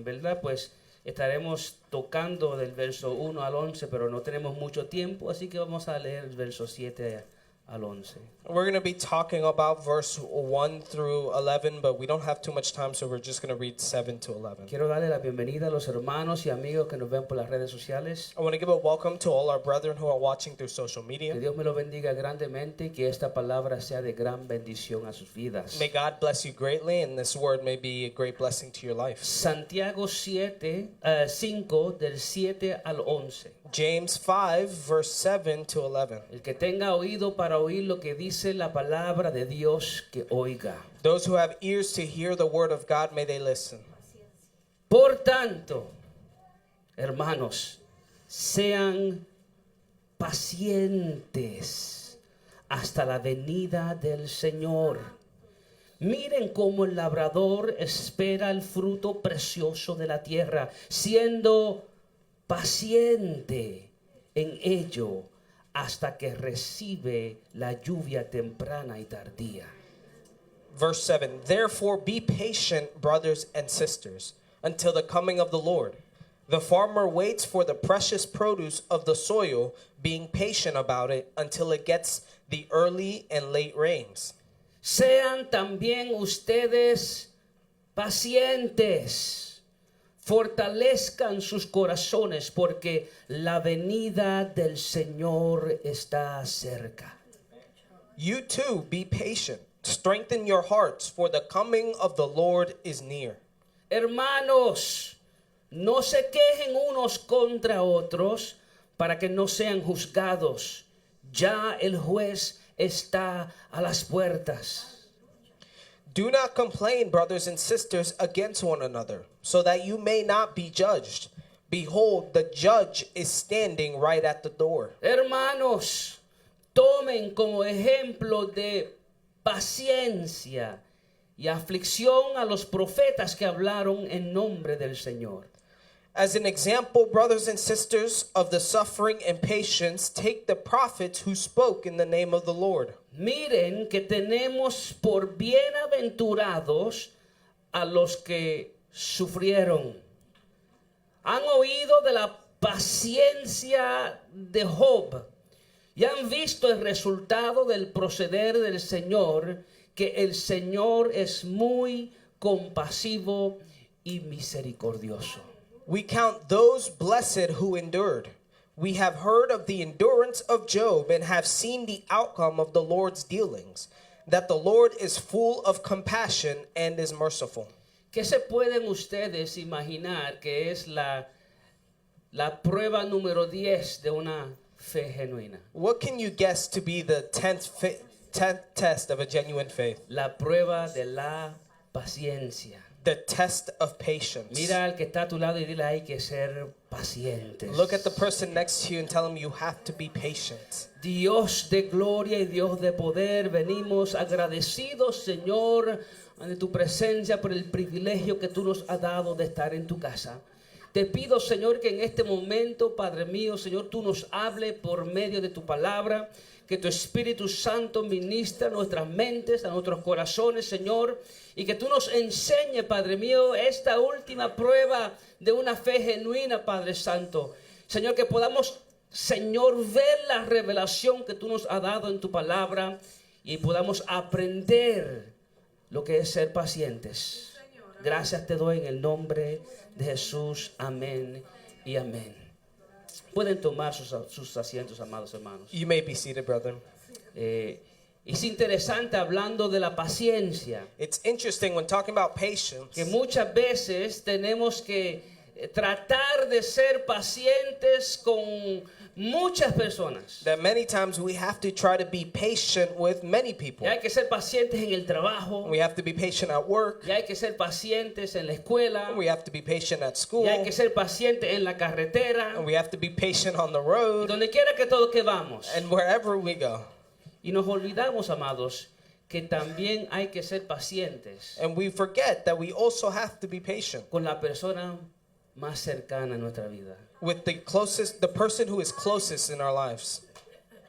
verdad pues estaremos tocando del verso 1 al 11, pero no tenemos mucho tiempo, así que vamos a leer el verso 7 al 11. We're going to be talking about verse 1 through 11, but we don't have too much time, so we're just going to read 7 to 11. Quiero darle la bienvenida a los hermanos y amigos que nos ven por las redes sociales. I want to give a welcome to all our brethren who are watching through social Que media. Dios me lo bendiga grandemente y que esta palabra sea de gran bendición a sus vidas. May God bless you greatly, and this word may be a great blessing to your life. Santiago 5 del 7 al 11. James 5, verse 7 to 11. El que tenga oído para oír lo que dice la palabra de Dios, que oiga. Those who have ears to hear the word of God, may they listen. Por tanto, hermanos, sean pacientes hasta la venida del Señor. Miren cómo el labrador espera el fruto precioso de la tierra, siendo paciente en ello hasta que recibe la lluvia temprana y tardía. Verse 7. Therefore be patient, brothers and sisters, until the coming of the Lord. The farmer waits for the precious produce of the soil, being patient about it until it gets the early and late rains. Sean también ustedes pacientes. Fortalezcan sus corazones porque la venida del Señor está cerca. You too be patient. Strengthen your hearts, for the coming of the Lord is near. Hermanos, no se quejen unos contra otros para que no sean juzgados. Ya el juez está a las puertas. Do not complain, brothers and sisters, against one another, so that you may not be judged. Behold, the judge is standing right at the door. Hermanos, tomen como ejemplo de paciencia y aflicción a los profetas que hablaron en nombre del Señor. As an example, brothers and sisters, of the suffering and patience, take the prophets who spoke in the name of the Lord. Miren que tenemos por bienaventurados a los que sufrieron. Han oído de la paciencia de Job y han visto el resultado del proceder del Señor, que el Señor es muy compasivo y misericordioso. We count those blessed who endured. We have heard of the endurance of Job and have seen the outcome of the Lord's dealings, that the Lord is full of compassion and is merciful. ¿Qué se pueden ustedes imaginar que es la prueba número 10 de una fe genuina? What can you guess to be the 10th test of a genuine faith? La prueba de la paciencia. The test of patience. Mira al que está a tu lado y dile, hay que ser pacientes. Look at the person next to you and tell him you have to be patient. Dios de gloria y Dios de poder, venimos agradecidos, Señor, ante tu presencia por el privilegio que tú nos has dado de estar en tu casa. Te pido, Señor, que en este momento, Padre mío, Señor, tú nos hable por medio de tu palabra, que tu Espíritu Santo ministra a nuestras mentes, a nuestros corazones, Señor, y que tú nos enseñes, Padre mío, esta última prueba de una fe genuina, Padre Santo. Señor, que podamos, Señor, ver la revelación que tú nos has dado en tu palabra y podamos aprender lo que es ser pacientes. Gracias te doy en el nombre de Jesús. Amén y amén. Pueden tomar sus asientos, amados hermanos. You may be seated, brethren. Es interesante hablando de la paciencia, It's interesting when talking about patience. que muchas veces tenemos que tratar de ser pacientes con muchas personas. That many times we have to try to be patient with many people. Y hay que ser pacientes en el trabajo, We have to be patient at work. y hay que ser pacientes en la escuela, We have to be patient at school. y hay que ser pacientes en la carretera, And we have to be patient on the y road donde quiera que todos que vamos. and wherever we go. Y nos olvidamos, amados, que también hay que ser pacientes And we forget that we also have to be patient con la persona más cercana en nuestra vida, with the person who is closest in our lives,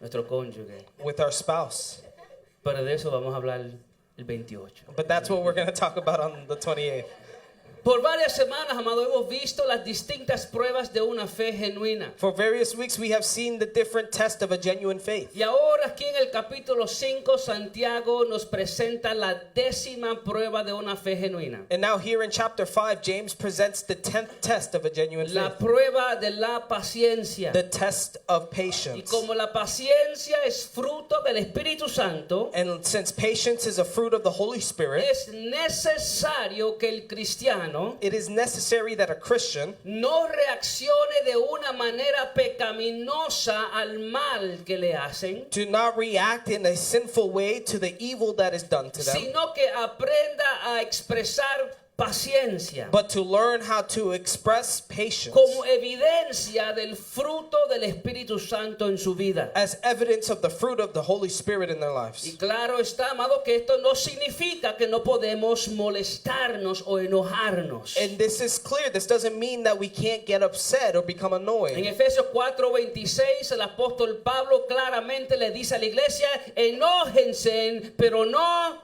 nuestro cónyuge. with our spouse. Pero de eso vamos a hablar el 28. But that's what we're going to talk about on the 28th. Por varias semanas, amado, hemos visto las distintas pruebas de una fe genuina. For various weeks, we have seen the different tests of a genuine faith. Y ahora aquí en el capítulo 5, Santiago nos presenta la 10ª prueba de una fe genuina. And now here in chapter 5, James presents the 10th test of a genuine La faith. prueba de la paciencia. The test of Y patience. como la paciencia es fruto del Espíritu Santo, And since patience is a fruit of the Holy Spirit, es necesario que el cristiano it is necessary that a Christian no reaccione de una manera pecaminosa al mal que le hacen, do not react in a sinful way to the evil that is done to them, sino que aprenda a expresar paciencia but to learn how to express patience como evidencia del fruto del Espíritu Santo en su vida. as evidence of the fruit of the Holy Spirit in their Y lives. claro está, amado, que esto no significa que no podemos molestarnos o enojarnos. And this is clear. This doesn't mean that we can't get upset or become En annoyed. Efesios 4:26 el apóstol Pablo claramente le dice a la iglesia: enójense, pero no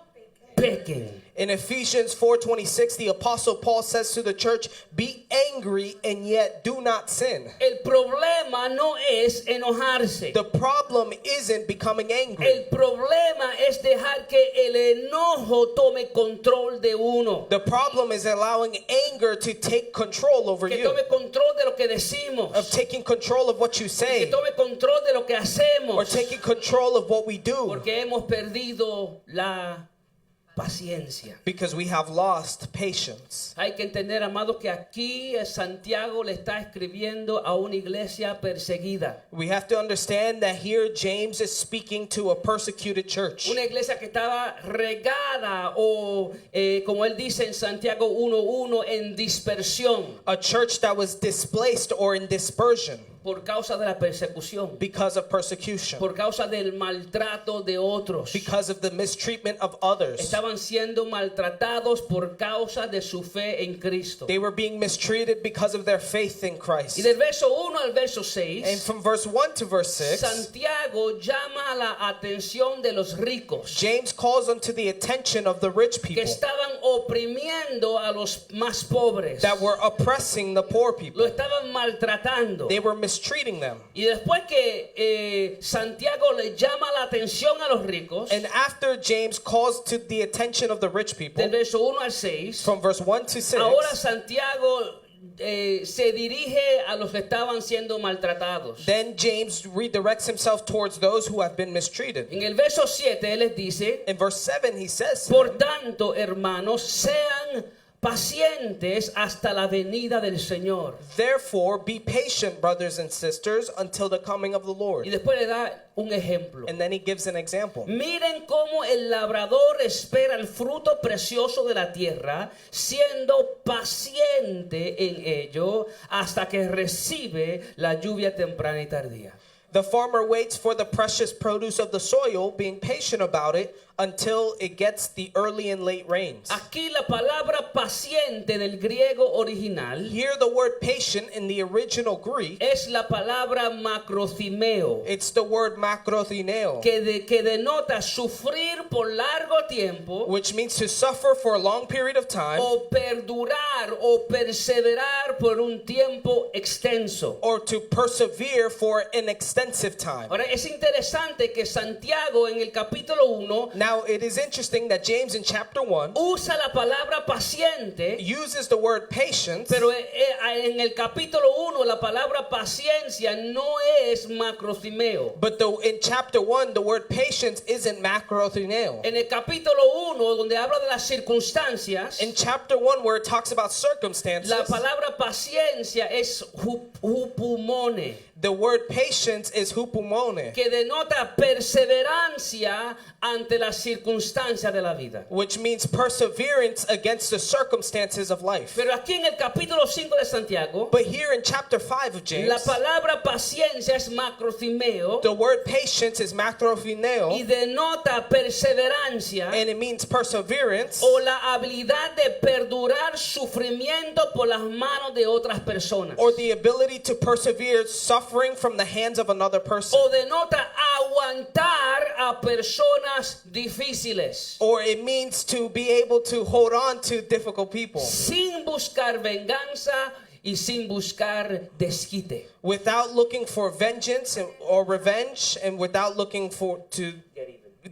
pequen. In Ephesians 4:26, the Apostle Paul says to the church, be angry and yet do not sin. El problema no es enojarse. The problem isn't becoming angry. El problema es dejar que el enojo tome control de uno. The problem is allowing anger to take control over Que you, tome control de lo que decimos. of taking control of what you Que say, tome control de lo que or hacemos. taking control of what we do, Porque hemos perdido la paciencia. because we have lost patience. Hay que entender, amado, que aquí Santiago le está escribiendo a una iglesia perseguida. We have to understand that here James is speaking to a persecuted church. Una iglesia que estaba regada o, como él dice en Santiago 1:1, en dispersión A church that was displaced or in dispersion por causa de la persecución, because of persecution, por causa del maltrato de otros. because of the mistreatment of others. Estaban siendo maltratados por causa de su fe en Cristo. They were being mistreated because of their faith in Y Christ. del verso 1 al verso And 6, from verse 1 to verse 6, Santiago llama la atención de los ricos James calls unto the attention of the rich que people estaban oprimiendo a los más pobres. that were oppressing the poor Lo people. estaban maltratando. They were mistreating them. Y después que Santiago le llama la atención a los ricos, And after James calls to the attention of the rich people, del verso 1 al 6, from verse 1 to 6, ahora Santiago se dirige a los que estaban siendo maltratados. then James redirects himself towards those who have been mistreated. En el verso 7 él les dice: In verse 7, he says, por tanto, hermanos, sean pacientes hasta la venida del Señor. therefore be patient, brothers and sisters, until the coming of the Y Lord. después le da un ejemplo. And then he gives an example. Miren cómo el labrador espera el fruto precioso de la tierra, siendo paciente en ello hasta que recibe la lluvia temprana y tardía. The farmer waits for the precious produce of the soil, being patient about it until it gets the early and late rains. Aquí la palabra paciente del griego original Here the word patient in the original Greek, es la palabra macrothimeo, it's the word makrothyneo, que denota sufrir por largo tiempo which means to suffer for a long period of time o perdurar o perseverar por un tiempo extenso. or to persevere for an extensive time. Ahora es interesante que Santiago en el capítulo 1 Now it is interesting that James in chapter 1 usa la palabra paciente, uses the word patience, pero en el capítulo 1 la palabra paciencia no es macrothimeo. but in chapter 1 the word patience isn't makrothyneo. En el capítulo 1 donde habla de las circunstancias, In chapter 1 where it talks about circumstances, la palabra paciencia es hupumone, the word patience is hupomone, que denota perseverancia ante las circunstancias de la vida. which means perseverance against the circumstances of life. Pero aquí en el capítulo 5 de Santiago, But here in chapter 5 of la James, palabra paciencia es macrothimeo the word patience is y makrothyneo, denota perseverancia and it means perseverance o la habilidad de perdurar sufrimiento por las manos de otras personas. or the ability to persevere suffering suffering from the hands of another person. O denota aguantar a personas difíciles. Or it means to be able to hold on to difficult people Sin buscar venganza y sin buscar desquite. without looking for vengeance or revenge, and without looking for to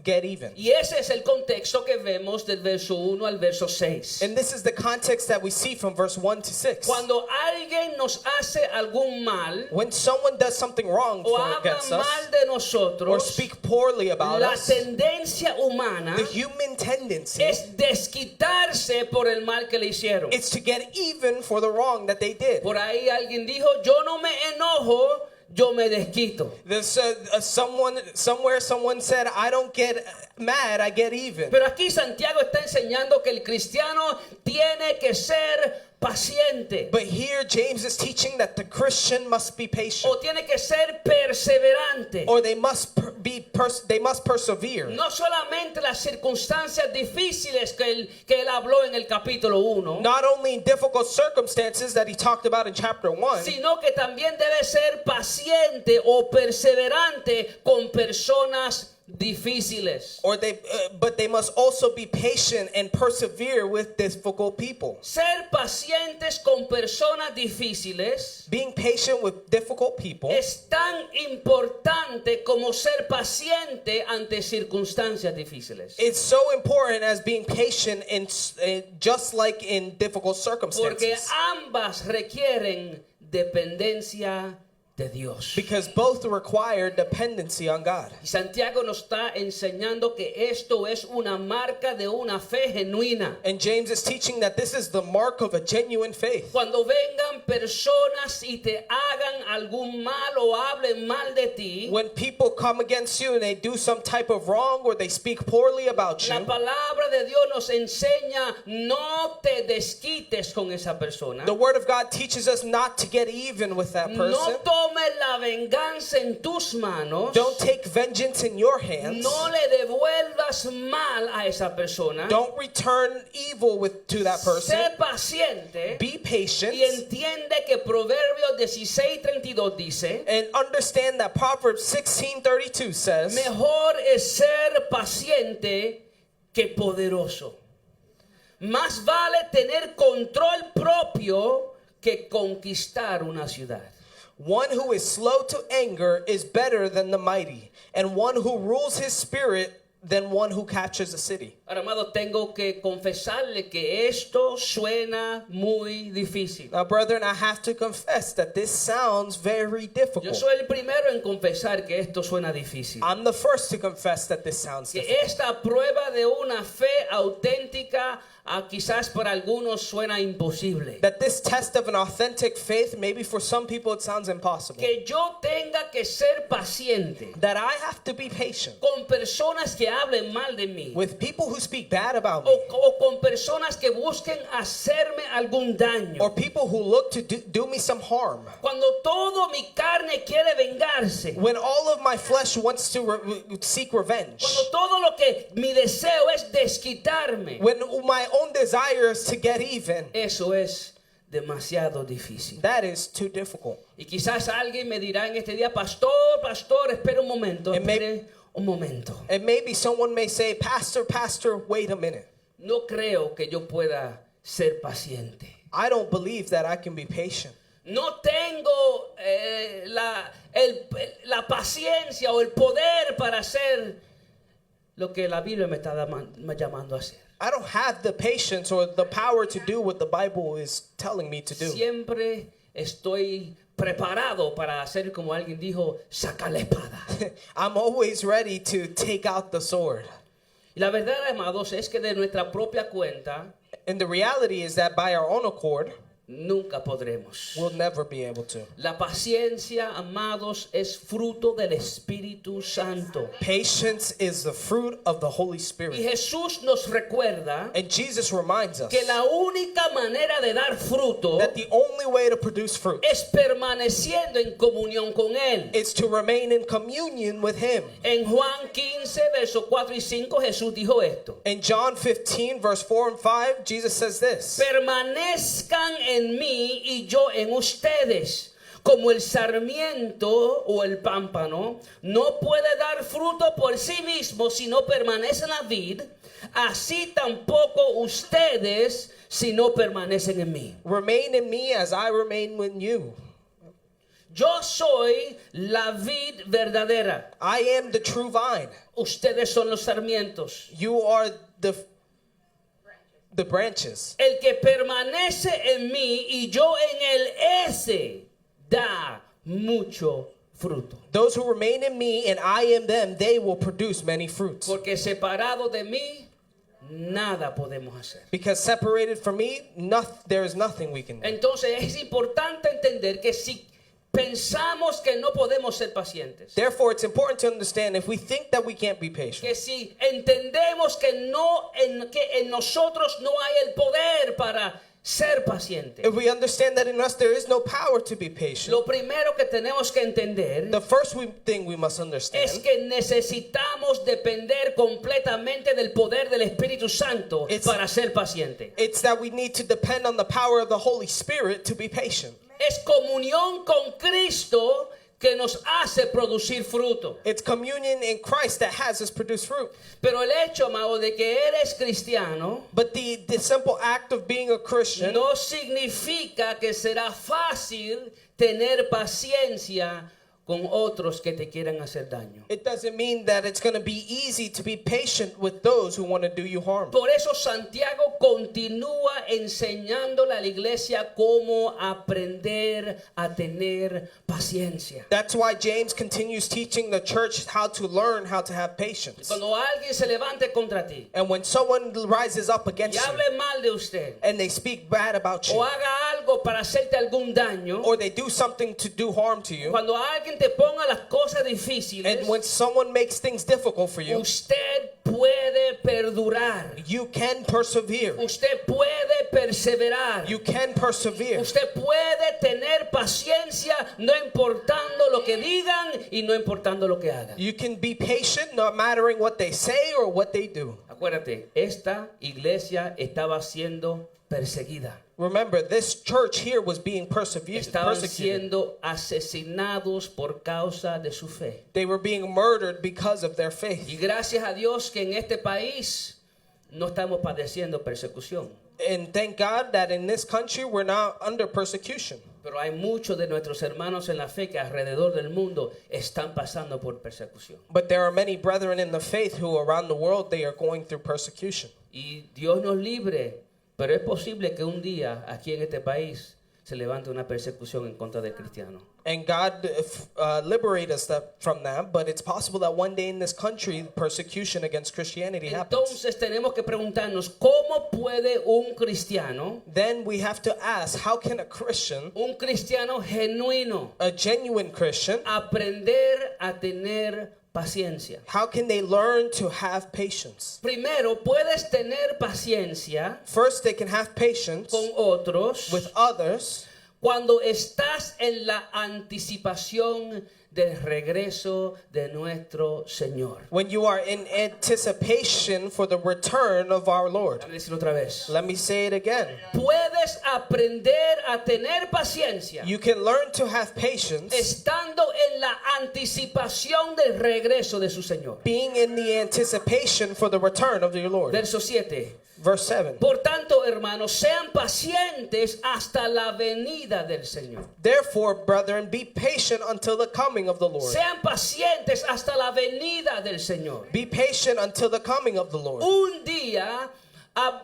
get even. Y ese es el contexto que vemos del verso 1 al verso 6. And this is the context that we see from verse 1 to 6. Cuando alguien nos hace algún mal When someone does something wrong o habla against us mal de or nosotros, speak poorly about la us, tendencia humana the human tendency es desquitarse por el mal que le hicieron. is to get even for the wrong that they did. Por ahí alguien dijo, yo no me enojo, yo me desquito. There's someone said, I don't get mad, I get even. Pero aquí Santiago está enseñando que el cristiano tiene que ser paciente But here James is teaching that the Christian must be patient, o tiene que ser perseverante. or they must persevere. No solamente las circunstancias difíciles que él habló en el capítulo 1, Not only in difficult circumstances that he talked about in chapter 1, sino que también debe ser paciente o perseverante con personas difíciles. but they must also be patient and persevere with difficult people. Ser pacientes con personas difíciles Being patient with difficult people es tan importante como ser paciente ante circunstancias difíciles. is so important as being patient in just like in difficult Porque circumstances. ambas requieren dependencia de Dios. Because both require dependency on God. Y Santiago nos está enseñando que esto es una marca de una fe genuina. And James is teaching that this is the mark of a genuine faith. Cuando vengan personas y te hagan algún mal o hablen mal de ti, When people come against you and they do some type of wrong or they speak poorly about la you, palabra de Dios nos enseña no te desquites con esa persona. the Word of God teaches us not to get even with that person. No tomes la venganza en tus manos. Don't take vengeance in your hands. No le devuelvas mal a esa persona. Don't return evil to that person. Sé paciente Be patient y entiende que Proverbios 16:32 dice: and understand that Proverbs 16:32 says, mejor es ser paciente que poderoso. Más vale tener control propio que conquistar una ciudad. one who is slow to anger is better than the mighty, and one who rules his spirit than one who captures a city. Ahora, amado, tengo que confesarle que esto suena muy difícil. Now, brethren, I have to confess that this sounds very Yo difficult. soy el primero en confesar que esto suena difícil. I'm the first to confess that this sounds Que difficult. esta prueba de una fe auténtica quizás para algunos suena imposible. That this test of an authentic faith, maybe for some people it sounds impossible. Que yo tenga que ser paciente That I have to be patient con personas que hablen mal de mí. with people who speak bad about me, O con personas que busquen hacerme algún daño. or people who look to do me some harm. Cuando todo mi carne quiere vengarse. When all of my flesh wants to seek revenge. Cuando todo lo que mi deseo es desquitarme. When my own desire is to get even. Eso es demasiado difícil. That is too difficult. Y quizás alguien me dirá en este día: pastor, espera un momento, espere un momento. And maybe someone may say, Pastor, wait a minute. No creo que yo pueda ser paciente. I don't believe that I can be patient. No tengo la paciencia o el poder para hacer lo que la Biblia me está llamando a hacer. I don't have the patience or the power to do what the Bible is telling me to do. Siempre estoy preparado para hacer, como alguien dijo, sacar la espada. I'm always ready to take out the sword. Y la verdad, amados, es que de nuestra propia cuenta And the reality is that by our own accord, nunca podremos. we'll never be able to. La paciencia, amados, es fruto del Espíritu Santo. Patience is the fruit of the Holy Y Spirit. Jesús nos recuerda And Jesus reminds us que la única manera de dar fruto that the only way to produce fruit es permaneciendo en comunión con Él. is to remain in communion with Him. En Juan 15, versos 4 y 5, Jesús dijo esto: In John 15, verse 4 and 5, Jesus says this: permanezcan en mí y yo en ustedes. Como el sarmiento o el pámpano no puede dar fruto por sí mismo si no permanece en la vid, así tampoco ustedes si no permanecen en mí. Remain in me as I remain in you. Yo soy la vid verdadera. I am the true vine. Ustedes son los sarmientos. You are the branches. El que permanece en mí y yo en él, ese da mucho fruto. Those who remain in me and I am them, they will produce many fruits. Porque separado de mí, nada podemos hacer. Because separated from me, there is nothing we can do. Entonces es importante entender que si pensamos que no podemos ser pacientes, Therefore, it's important to understand if we think that we can't be patient, que si entendemos que en nosotros no hay el poder para ser paciente, if we understand that in us there is no power to be patient, lo primero que tenemos que entender the first thing we must es understand que necesitamos depender completamente del poder del Espíritu Santo para ser paciente. it's that we need to depend on the power of the Holy Spirit to be patient. Es comunión con Cristo que nos hace producir fruto. It's communion in Christ that has us produce fruit. Pero el hecho, amado, de que eres cristiano But the simple act of being a Christian no significa que será fácil tener paciencia con otros que te quieran hacer daño. it doesn't mean that it's going to be easy to be patient with those who want to do you harm. Por eso Santiago continúa enseñándole a la iglesia cómo aprender a tener paciencia. That's why James continues teaching the church how to learn how to have patience. Cuando alguien se levante contra ti And when someone rises up y against you hable mal de usted and they speak bad about o you, haga algo para hacerte algún daño, or they do something to do harm to you, cuando alguien te ponga las cosas difíciles, and when someone makes things difficult for you, usted puede perdurar. you can persevere. Usted puede perseverar. You can persevere. Usted puede tener paciencia no importando lo que digan y no importando lo que hagan. You can be patient no mattering what they say or what they do. Acuérdate, esta iglesia estaba siendo perseguida. Remember, this church here was being Estaban persecuted. siendo asesinados por causa de su fe. They were being murdered because of their faith. Y gracias a Dios que en este país no estamos padeciendo persecución. And thank God that in this country we're not under persecution. Pero hay muchos de nuestros hermanos en la fe que alrededor del mundo están pasando por persecución. But there are many brethren in the faith who around the world they are going through persecution. Y Dios nos libre, pero es posible que un día aquí en este país se levante una persecución en contra del cristiano. And God liberate us from that, but it's possible that one day in this country persecution against Christianity happens. Entonces tenemos que preguntarnos, ¿cómo puede un cristiano, Then we have to ask, how can a Christian, un cristiano genuino, a genuine Christian, aprender a tener paciencia? how can they learn to have patience? Primero, puedes tener paciencia First, they can have patience con otros with others cuando estás en la anticipación del regreso de nuestro Señor. when you are in anticipation for the return of our Lord. Déjame decirlo otra vez. Let me say it again. Puedes aprender a tener paciencia You can learn to have patience estando en la anticipación del regreso de su Señor. being in the anticipation for the return of your Lord. Verso 7. Verse 7. Por tanto, hermanos, sean pacientes hasta la venida del Señor. Therefore, brethren, be patient until the coming of the Lord. Sean pacientes hasta la venida del Señor. Be patient until the coming of the Lord. Un día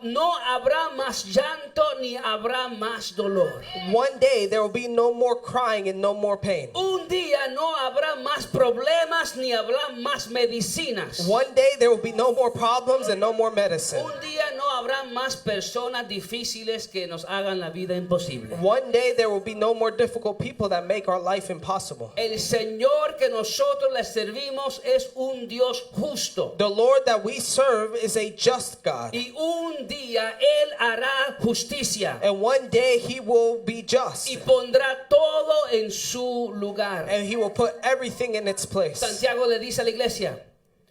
no habrá más llanto ni habrá más dolor. One day there will be no more crying and no more pain. Un día no habrá más problemas ni habrá más medicinas. One day there will be no more problems and no more medicine. Un día no habrá más personas difíciles que nos hagan la vida imposible. One day there will be no more difficult people that make our life impossible. El Señor que nosotros le servimos es un Dios justo. The Lord that we serve is a just God. Y un día Él hará justicia. And one day he will be just. Y pondrá todo en su lugar. And he will put everything in its place. Santiago le dice a la iglesia,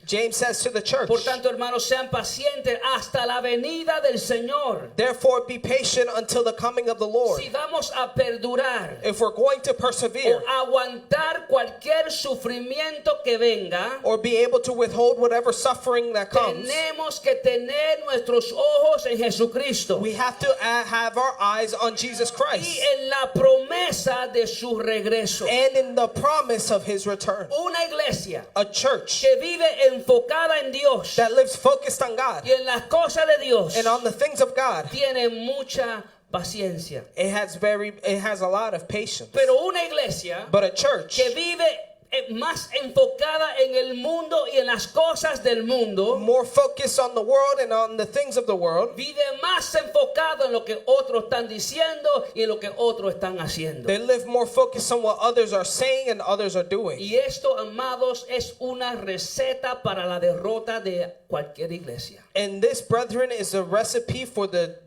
James says to the church, Por tanto, hermanos, sean pacientes hasta la venida del Señor. therefore be patient until the coming of the Lord. Si vamos a perdurar If we're going to persevere o aguantar cualquier sufrimiento que venga, or be able to withhold whatever suffering that comes, tenemos que tener nuestros ojos en Jesucristo we have to have our eyes on Jesus y Christ en la promesa de su regreso. and in the promise of his return. Una iglesia A church que vive enfocada en Dios that lives focused on God y en las cosas de Dios and on the things of God, tiene mucha paciencia. it has a lot of patience. Pero una iglesia But a church que vive más enfocada en el mundo y en las cosas del mundo, more focused on the world and on the things of the world, vive más enfocado en lo que otros están diciendo y en lo que otros están haciendo. they live more focused on what others are saying and others are doing. Y esto, amados, es una receta para la derrota de cualquier iglesia. And this, brethren, is a recipe for the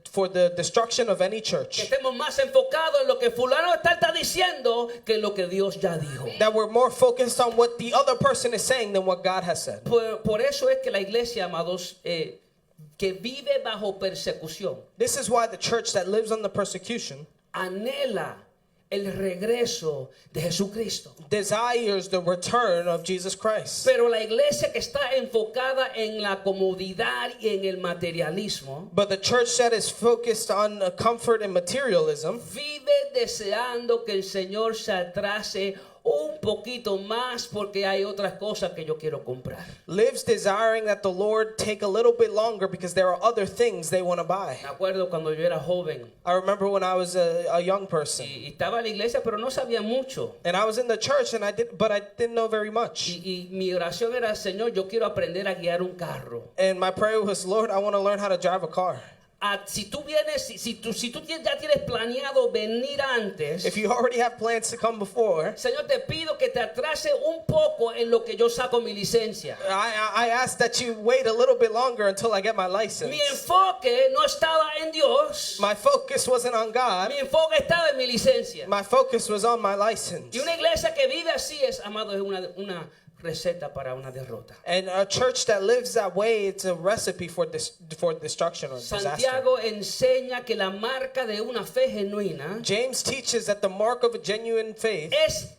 destruction of any Que church. estemos más enfocados en lo que fulano está diciendo que en lo que Dios ya dijo. That we're more focused on what the other person is saying than what God has said. Por eso es que la iglesia, amados, que vive bajo persecución, This is why the church that lives under persecution anhela el regreso de Jesucristo. desires the return of Jesus Christ. Pero la iglesia que está enfocada en la comodidad y en el materialismo, But the church that is focused on comfort and materialism vive deseando que el Señor se atrase un poquito más porque hay otras cosas que yo quiero comprar. lives desiring that the Lord take a little bit longer because there are other things they want to buy. Me acuerdo cuando yo era joven I remember when I was a young person y estaba en la iglesia, pero no sabía mucho. and I was in the church and I didn't know very much. Y mi oración era, Señor, yo quiero aprender a guiar un carro. And my prayer was, Lord, I want to learn how to drive a car. Si tú vienes, si tú ya tienes planeado venir antes, If you already have plans to come before, Señor, te pido que te atrase un poco en lo que yo saco mi licencia. I ask that you wait a little bit longer until I get my license. Mi enfoque no estaba en Dios. My focus wasn't on God. Mi enfoque estaba en mi licencia. My focus was on my license. Y una iglesia que vive así es, amado, es una receta para una derrota. And a church that lives that way, it's a recipe for destruction or disaster. Santiago enseña que la marca de una fe genuina James teaches that the mark of a genuine faith es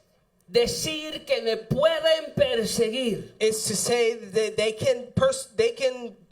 decir que me pueden perseguir, is to say that they can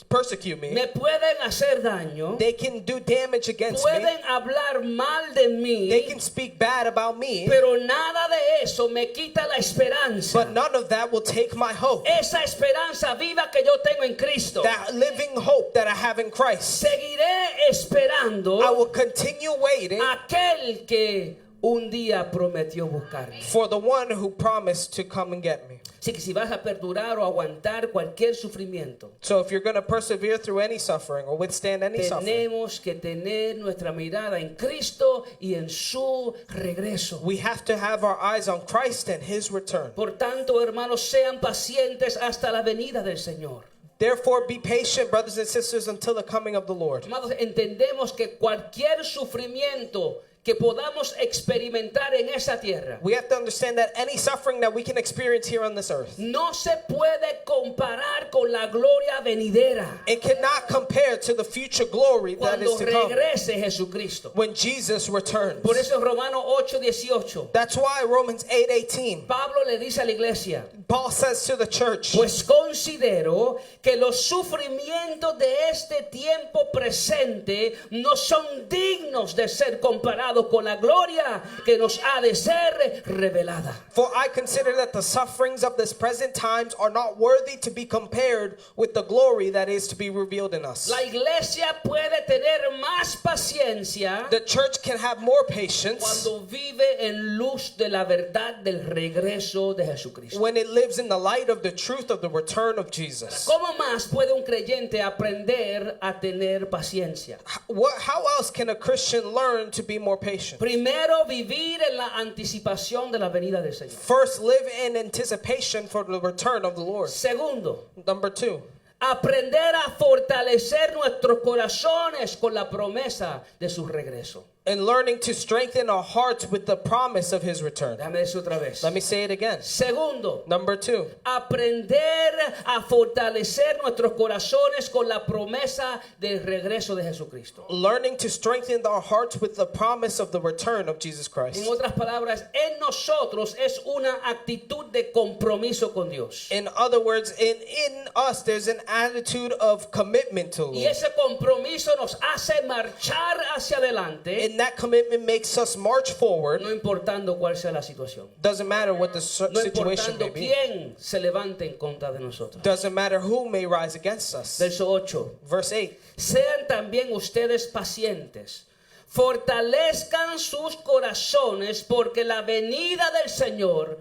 persecute me. me pueden hacer daño, They can do damage against me. pueden hablar mal de mí, They can speak bad about me. pero nada de eso me quita la esperanza. But none of that will take my hope. Esa esperanza viva que yo tengo en Cristo. That living hope that I have in Christ. Seguiré esperando I will continue waiting aquel que un día prometió buscarme. for the one who promised to come and get me. Así que si vas a perdurar o aguantar cualquier sufrimiento, So if you're going to persevere through any suffering or withstand any suffering, tenemos que tener nuestra mirada en Cristo y en su regreso. we have to have our eyes on Christ and his return. Por tanto, hermanos, sean pacientes hasta la venida del Señor. Therefore, be patient, brothers and sisters, until the coming of the Lord. Amados, entendemos que cualquier sufrimiento que podamos experimentar en esa tierra We have to understand that any suffering that we can experience here on this earth, no se puede comparar con la gloria venidera it cannot compare to the future glory that cuando is to come regrese Jesucristo. when Jesus returns. Por eso en Romanos 8:18 That's why Romans 8:18, Pablo le dice a la iglesia: Paul says to the church, pues considero que los sufrimientos de este tiempo presente no son dignos de ser comparados con la gloria que nos ha de ser revelada. for I consider that the sufferings of this present times are not worthy to be compared with the glory that is to be revealed in us. La iglesia puede tener más paciencia The church can have more patience cuando vive en luz de la verdad del regreso de Jesucristo. when it lives in the light of the truth of the return of Jesus. ¿Cómo más puede un creyente aprender a tener paciencia? How else can a Christian learn to be more patient? Primero, vivir en la anticipación de la venida del Señor. First, live in anticipation for the return of the Lord. Segundo, Number 2, aprender a fortalecer nuestros corazones con la promesa de su regreso. And learning to strengthen our hearts with the promise of his return. Déjame decir otra vez. Let me say it again. Segundo, Number 2, aprender a fortalecer nuestros corazones con la promesa del regreso de Jesucristo. learning to strengthen our hearts with the promise of the return of Jesus Christ. En otras palabras, en nosotros es una actitud de compromiso con Dios. In other words, in us, there's an attitude of commitment to the Y Lord. ese compromiso nos hace marchar hacia adelante, And that commitment makes us march forward. no importando cuál sea la situación. Doesn't matter what the No situation may importando be. quién se levante en contra de nosotros. Doesn't matter who may rise against us. Verso 8. Verse 8. Sean también ustedes pacientes. Fortalezcan sus corazones porque la venida del Señor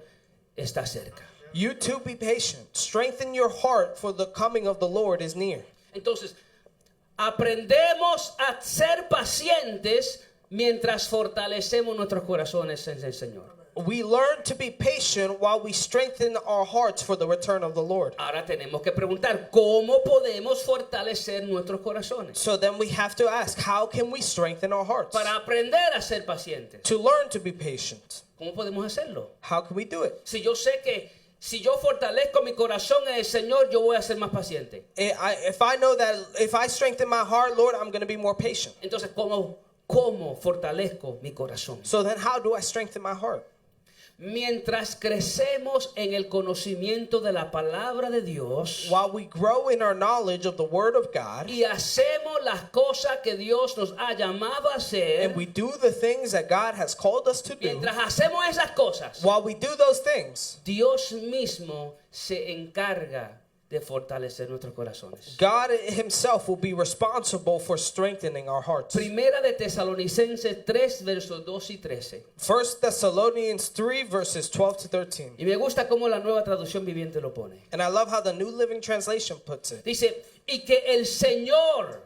está cerca. You too be patient. Strengthen your heart, for the coming of the Lord is near. Entonces, aprendemos a ser pacientes mientras fortalecemos nuestros corazones en el Señor. We learn to be patient while we strengthen our hearts for the return of the Lord. Ahora tenemos que preguntar, ¿cómo podemos fortalecer nuestros corazones? So then we have to ask, how can we strengthen our hearts? Para aprender a ser pacientes. To learn to be patient. ¿Cómo podemos hacerlo? How can we do it? Si yo sé que si yo fortalezco mi corazón en el Señor, yo voy a ser más paciente. If I know that if I strengthen my heart, Lord, I'm going to be more patient. Entonces, ¿cómo fortalezco mi corazón? So then how do I strengthen my heart? Mientras crecemos en el conocimiento de la palabra de Dios While we grow in our knowledge of the Word of God, y hacemos las cosas que Dios nos ha llamado a hacer, and we do the things that God has called us to do, mientras hacemos esas cosas, while we do those things, Dios mismo se encarga de fortalecer nuestros corazones. God himself will be responsible for strengthening our hearts. Primera de Tesalonicenses 3, versos 2 y 13. 1 Thessalonians 3 verses 12 to 13. Y me gusta cómo la nueva traducción viviente lo pone. And I love how the New Living Translation puts it. Dice, y que el Señor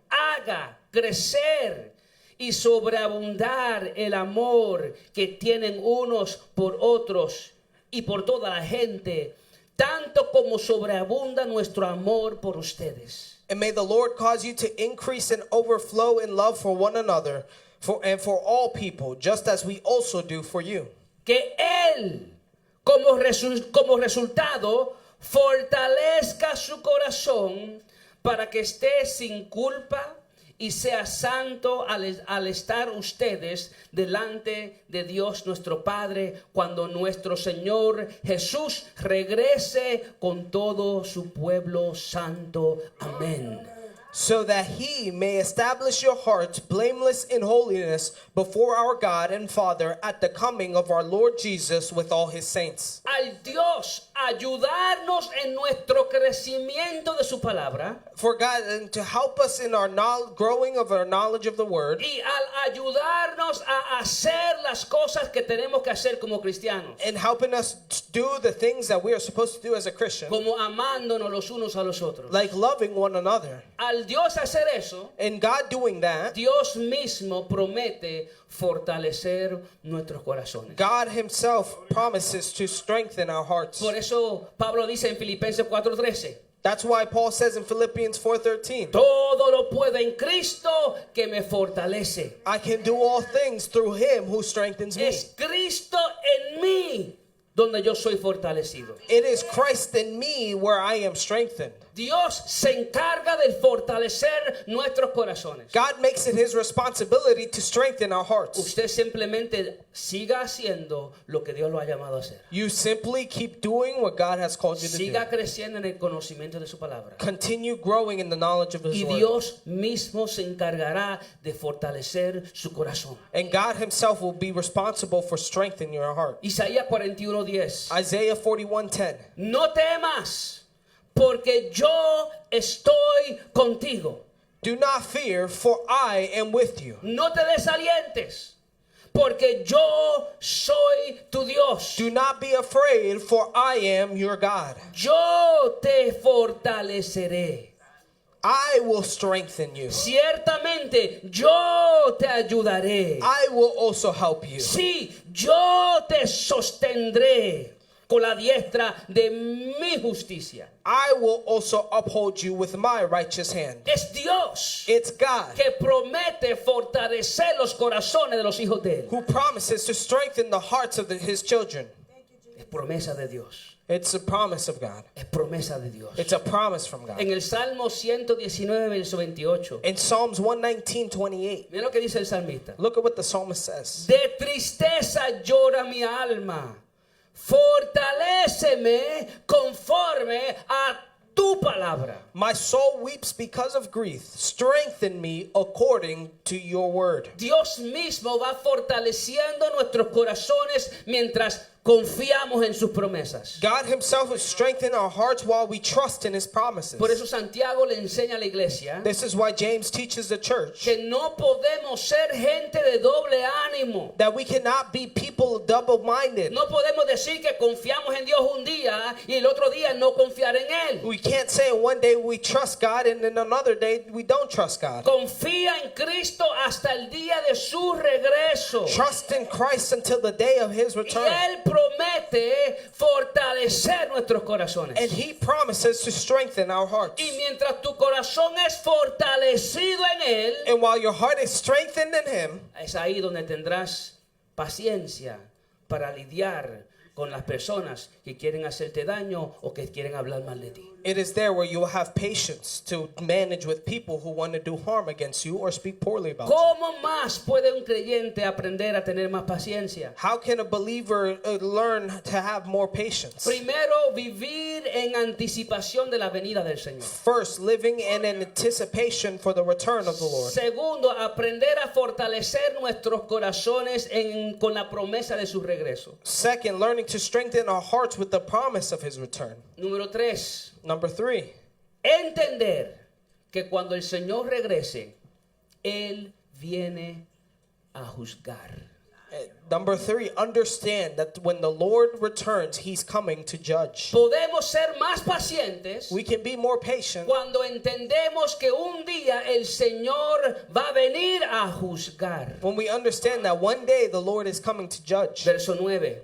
haga crecer y sobreabundar el amor que tienen unos por otros y por toda la gente, tanto como sobreabunda nuestro amor por ustedes. And may the Lord cause you to increase and overflow in love for one another and for all people, just as we also do for you. Que Él, como resultado, fortalezca su corazón para que esté sin culpa y sea santo al estar ustedes delante de Dios nuestro Padre cuando nuestro Señor Jesús regrese con todo su pueblo santo. Amén. So that he may establish your hearts blameless in holiness before our God and Father at the coming of our Lord Jesus with all his saints. Al Dios ayudarnos en nuestro crecimiento de su palabra For God, and to help us in our growing of our knowledge of the Word, y al ayudarnos a hacer las cosas que tenemos que hacer como cristianos, and helping us do the things that we are supposed to do as a Christian, como amándonos los unos a los otros. like loving one another. Al Dios hacer eso, And God doing that, Dios mismo promete fortalecer nuestros corazones. God himself promises to strengthen our hearts. Por eso Pablo dice en Filipenses 4:13, That's why Paul says in Philippians 4:13, todo lo puedo en Cristo que me fortalece. I can do all things through him who strengthens me. Es Cristo en mí donde yo soy fortalecido. It is Christ in me where I am strengthened. Dios se encarga de fortalecer nuestros corazones. God makes it his responsibility to strengthen our hearts. Usted simplemente siga haciendo lo que Dios lo ha llamado a hacer. You simply keep doing what God has called you to Siga do. creciendo en el conocimiento de su palabra. Continue growing in the knowledge of his Y word. Dios mismo se encargará de fortalecer su corazón. And God himself will be responsible for strengthening your heart. Isaías 41:10. Isaiah 41:10. No temas, porque yo estoy contigo. Do not fear, for I am with you. No te desalientes, porque yo soy tu Dios. Do not be afraid, for I am your God. Yo te fortaleceré. I will strengthen you. Ciertamente yo te ayudaré. I will also help you. Sí, yo te sostendré. con la diestra de mi justicia. I will also uphold you with my righteous hand. Es Dios It's God que promete fortalecer los corazones de los hijos de Él. who promises to strengthen the hearts of his children. Es promesa de Dios. It's a promise of God. Es promesa de Dios. It's a promise from God. En el Salmo 119, verso 28. In Psalms 119:28, Mira lo que dice el salmista. look at what the psalmist says. De tristeza llora mi alma. Fortaléceme conforme a tu palabra. My soul weeps because of grief. Strengthen me according to your word. Dios mismo va fortaleciendo nuestros corazones mientras confiamos en sus promesas. God himself will strengthen our hearts while we trust in his promises. Por eso Santiago le enseña a la iglesia This is why James teaches the church que no podemos ser gente de doble ánimo. that we cannot be people double-minded. No podemos decir que confiamos en Dios un día y el otro día no confiar en Él. We can't say one day we trust God and then another day we don't trust God. Confía en Cristo hasta el día de su regreso. Trust in Christ until the day of his Y return. Él promete fortalecer nuestros corazones. And he promises to strengthen our hearts. Y mientras tu corazón es fortalecido en Él, And while your heart is strengthened in him, es ahí donde tendrás paciencia para lidiar con las personas que quieren hacerte daño o que quieren hablar mal de ti. it is there where you will have patience to manage with people who want to do harm against you or speak poorly about you. ¿Cómo más puede un creyente aprender a tener más paciencia? How can a believer learn to have more patience? Primero, vivir en anticipación de la venida del Señor. First, living in anticipation for the return of the Lord. Segundo, aprender a fortalecer nuestros corazones con la promesa de su regreso. Second, learning to strengthen our hearts with the promise of his return. Número 3, Number 3, entender que cuando el Señor regrese, Él viene a juzgar. Number 3, understand that when the Lord returns, he's coming to judge. Podemos ser más pacientes We can be more patient cuando entendemos que un día el Señor va a venir a juzgar. when we understand that one day the Lord is coming to judge. Verso 9.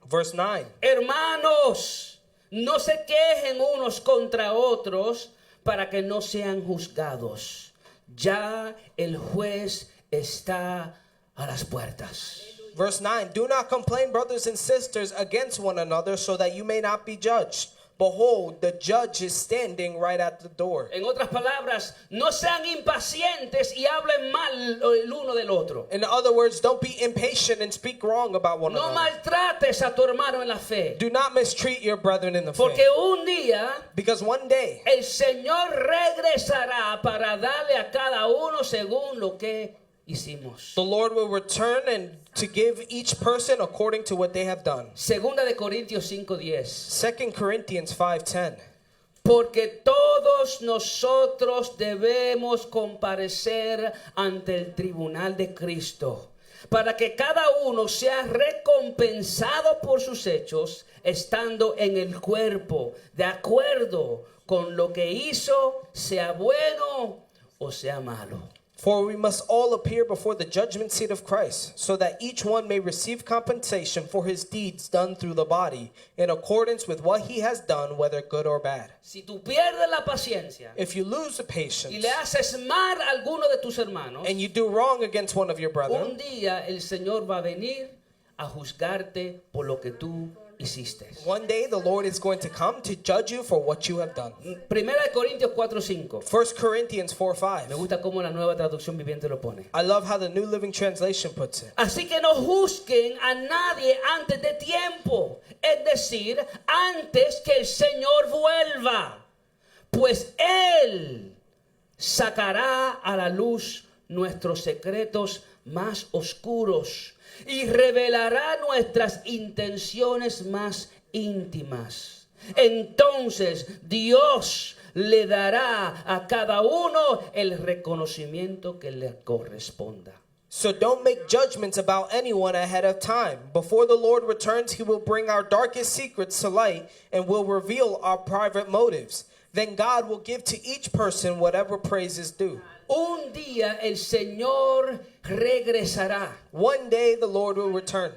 Verse 9. Hermanos, no se quejen unos contra otros para que no sean juzgados. Ya el juez está a las puertas. Verse 9. Do not complain, brothers and sisters, against one another so that you may not be judged. Behold, the judge is standing right at the door. En otras palabras, no sean impacientes y hablen mal el uno del otro. In other words, don't be impatient and speak wrong about one No another. maltrates a tu hermano en la fe. Do not mistreat your brethren in the Porque faith. un día Because one day el Señor regresará para darle a cada uno según lo que hicimos. the Lord will return and to give each person according to what they have done. Segunda de Corintios 5:10. 2 Corinthians 5:10. Porque todos nosotros debemos comparecer ante el tribunal de Cristo, para que cada uno sea recompensado por sus hechos, estando en el cuerpo, de acuerdo con lo que hizo, sea bueno o sea malo. For we must all appear before the judgment seat of Christ, so that each one may receive compensation for his deeds done through the body, in accordance with what he has done, whether good or bad. Si tú pierdes la paciencia If you lose the y patience le haces mal a alguno de tus hermanos, and you do wrong against one of your brethren, un día el Señor va a venir a juzgarte por lo que tú hiciste. one day the Lord is going to come to judge you for what you have done. Primera de Corintios 4:5. 1 Corinthians 4:5. Me gusta cómo la Nueva Traducción Viviente lo pone. I love how the New Living Translation puts it. Así que no juzguen a nadie antes de tiempo, es decir, antes que el Señor vuelva, pues Él sacará a la luz nuestros secretos más oscuros y revelará nuestras intenciones más íntimas. Entonces Dios le dará a cada uno el reconocimiento que le corresponda. So don't make judgments about anyone ahead of time. Before the Lord returns, he will bring our darkest secrets to light and will reveal our private motives. Then God will give to each person whatever praise is due. Un día el Señor regresará One day the Lord will return.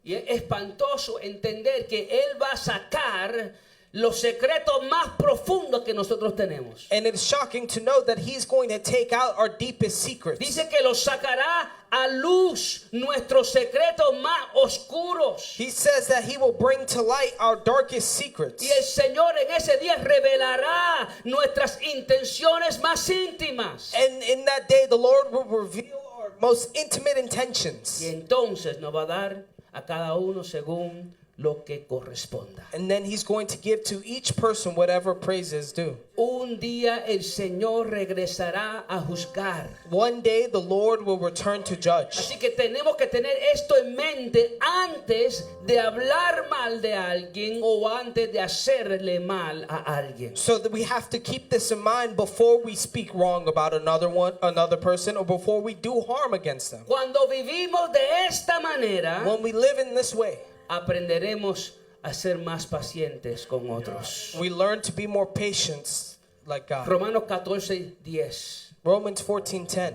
Y es espantoso entender que Él va a sacar los secretos más profundos que nosotros tenemos. And it's shocking to know that he's going to take out our deepest secrets. Dice que los sacará a luz nuestros secretos más oscuros. He says that he will bring to light our darkest secrets. Y el Señor en ese día revelará nuestras intenciones más íntimas. And in that day, the Lord will reveal our most intimate intentions. Y entonces nos va a dar a cada uno según lo que corresponda. And then he's going to give to each person whatever praise is due. Un día el Señor regresará a juzgar. One day, the Lord will return to judge. Así que tenemos que tener esto en mente antes de hablar mal de alguien o antes de hacerle mal a alguien. So that we have to keep this in mind before we speak wrong about another person, or before we do harm against them. Cuando vivimos de esta manera, When we live in this way, aprenderemos a ser más pacientes con otros. we learn to be more patient like God. Romanos 14:10. Romans 14:10.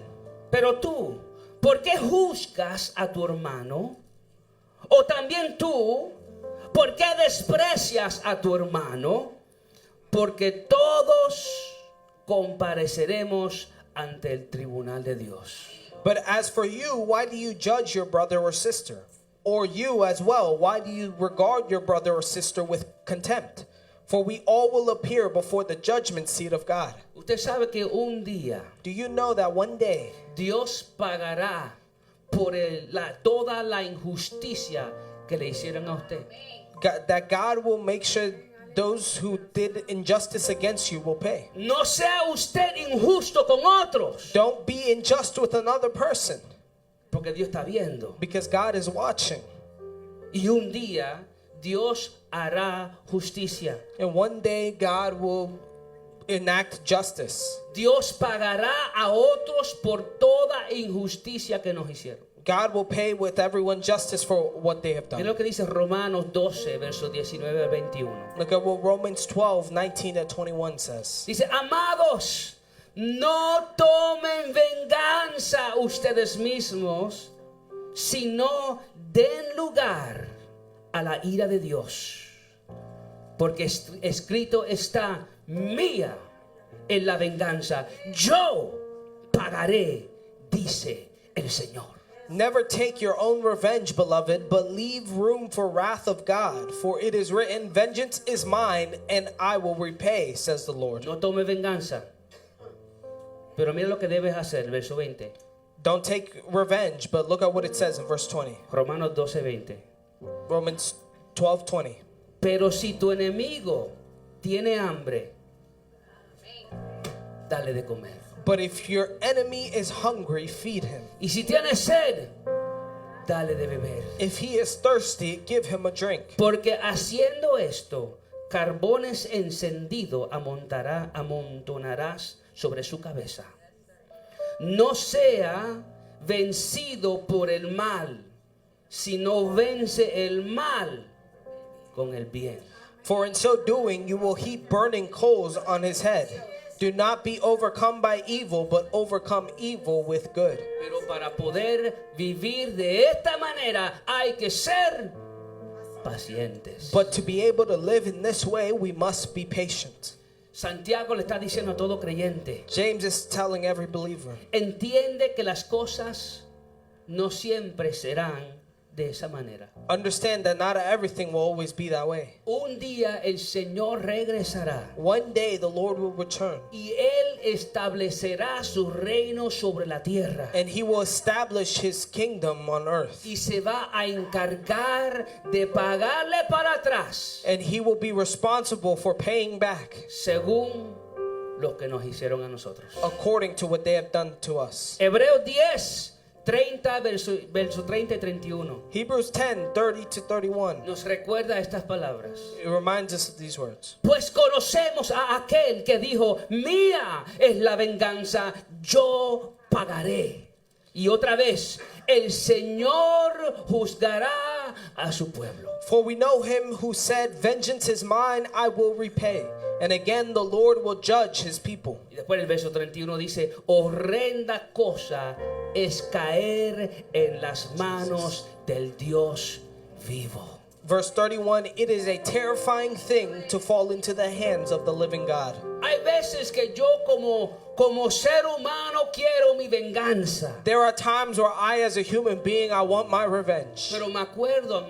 Pero tú, ¿por qué juzgas a tu hermano? O también tú, ¿por qué desprecias a tu hermano? Porque todos compareceremos ante el tribunal de Dios. But as for you, why do you judge your brother or sister? Or you as well, why do you regard your brother or sister with contempt? For we all will appear before the judgment seat of God. Usted sabe que un día Do you know that one day Dios pagará por toda la injusticia que le hicieron a usted. that God will make sure those who did injustice against you will pay? No sea usted injusto con otros, Don't be unjust with another person, porque Dios está viendo. because God is watching. Y un día Dios hará justicia. And one day God will enact justice. Dios pagará a otros por toda injusticia que nos hicieron. God will pay with everyone justice for what they have Es done. lo que dice Romanos 12, versos 19 al 21. Look at what Romans 12:19-21 says. Dice, amados, no tomen venganza ustedes mismos, sino den lugar a la ira de Dios. Porque escrito está, mía en la venganza, yo pagaré, dice el Señor. Never take your own revenge, beloved, but leave room for wrath of God. For it is written, vengeance is mine, and I will repay, says the Lord. No tome venganza. Pero mira lo que debes hacer, verso 20. Don't take revenge, but look at what it says in verse 20. Romanos 12, 20. Romans 12:20. Pero si tu enemigo tiene hambre, dale de comer. But if your enemy is hungry, feed him. Y si tiene sed, dale de beber. If he is thirsty, give him a drink. Porque haciendo esto, carbones encendidos amontonarás sobre su cabeza. No sea vencido por el mal, sino vence el mal con el bien. For in so doing, you will heap burning coals on his head. Do not be overcome by evil, but overcome evil with good. Pero para poder vivir de esta manera hay que ser pacientes. But to be able to live in this way, we must be patient. Santiago le está diciendo a todo creyente, James is telling every believer, entiende que las cosas no siempre serán de esa manera. understand that not everything will always be that way. Un día el Señor regresará One day the Lord will return, y Él establecerá su reino sobre la tierra. and he will establish his kingdom on earth. Y se va a encargar de pagarle para atrás And he will be responsible for paying back según lo que nos hicieron a nosotros. according to what they have done to us. Hebreos 10, 30, verso 30 y 31. Hebrews 10:30-31. Nos recuerda estas palabras. It reminds us of these words. Pues conocemos a aquel que dijo, mía es la venganza, yo pagaré. Y otra vez, el Señor juzgará a su pueblo. For we know him who said, vengeance is mine, I will repay. And again the Lord will judge his people. Y después el verso 31 dice, horrenda cosa es caer en las manos del Dios vivo. Verse 31, it is a terrifying thing to fall into the hands of the living God. Hay veces que yo como ser humano quiero mi venganza. There are times where I, as a human being, I want my revenge. Pero me acuerdo,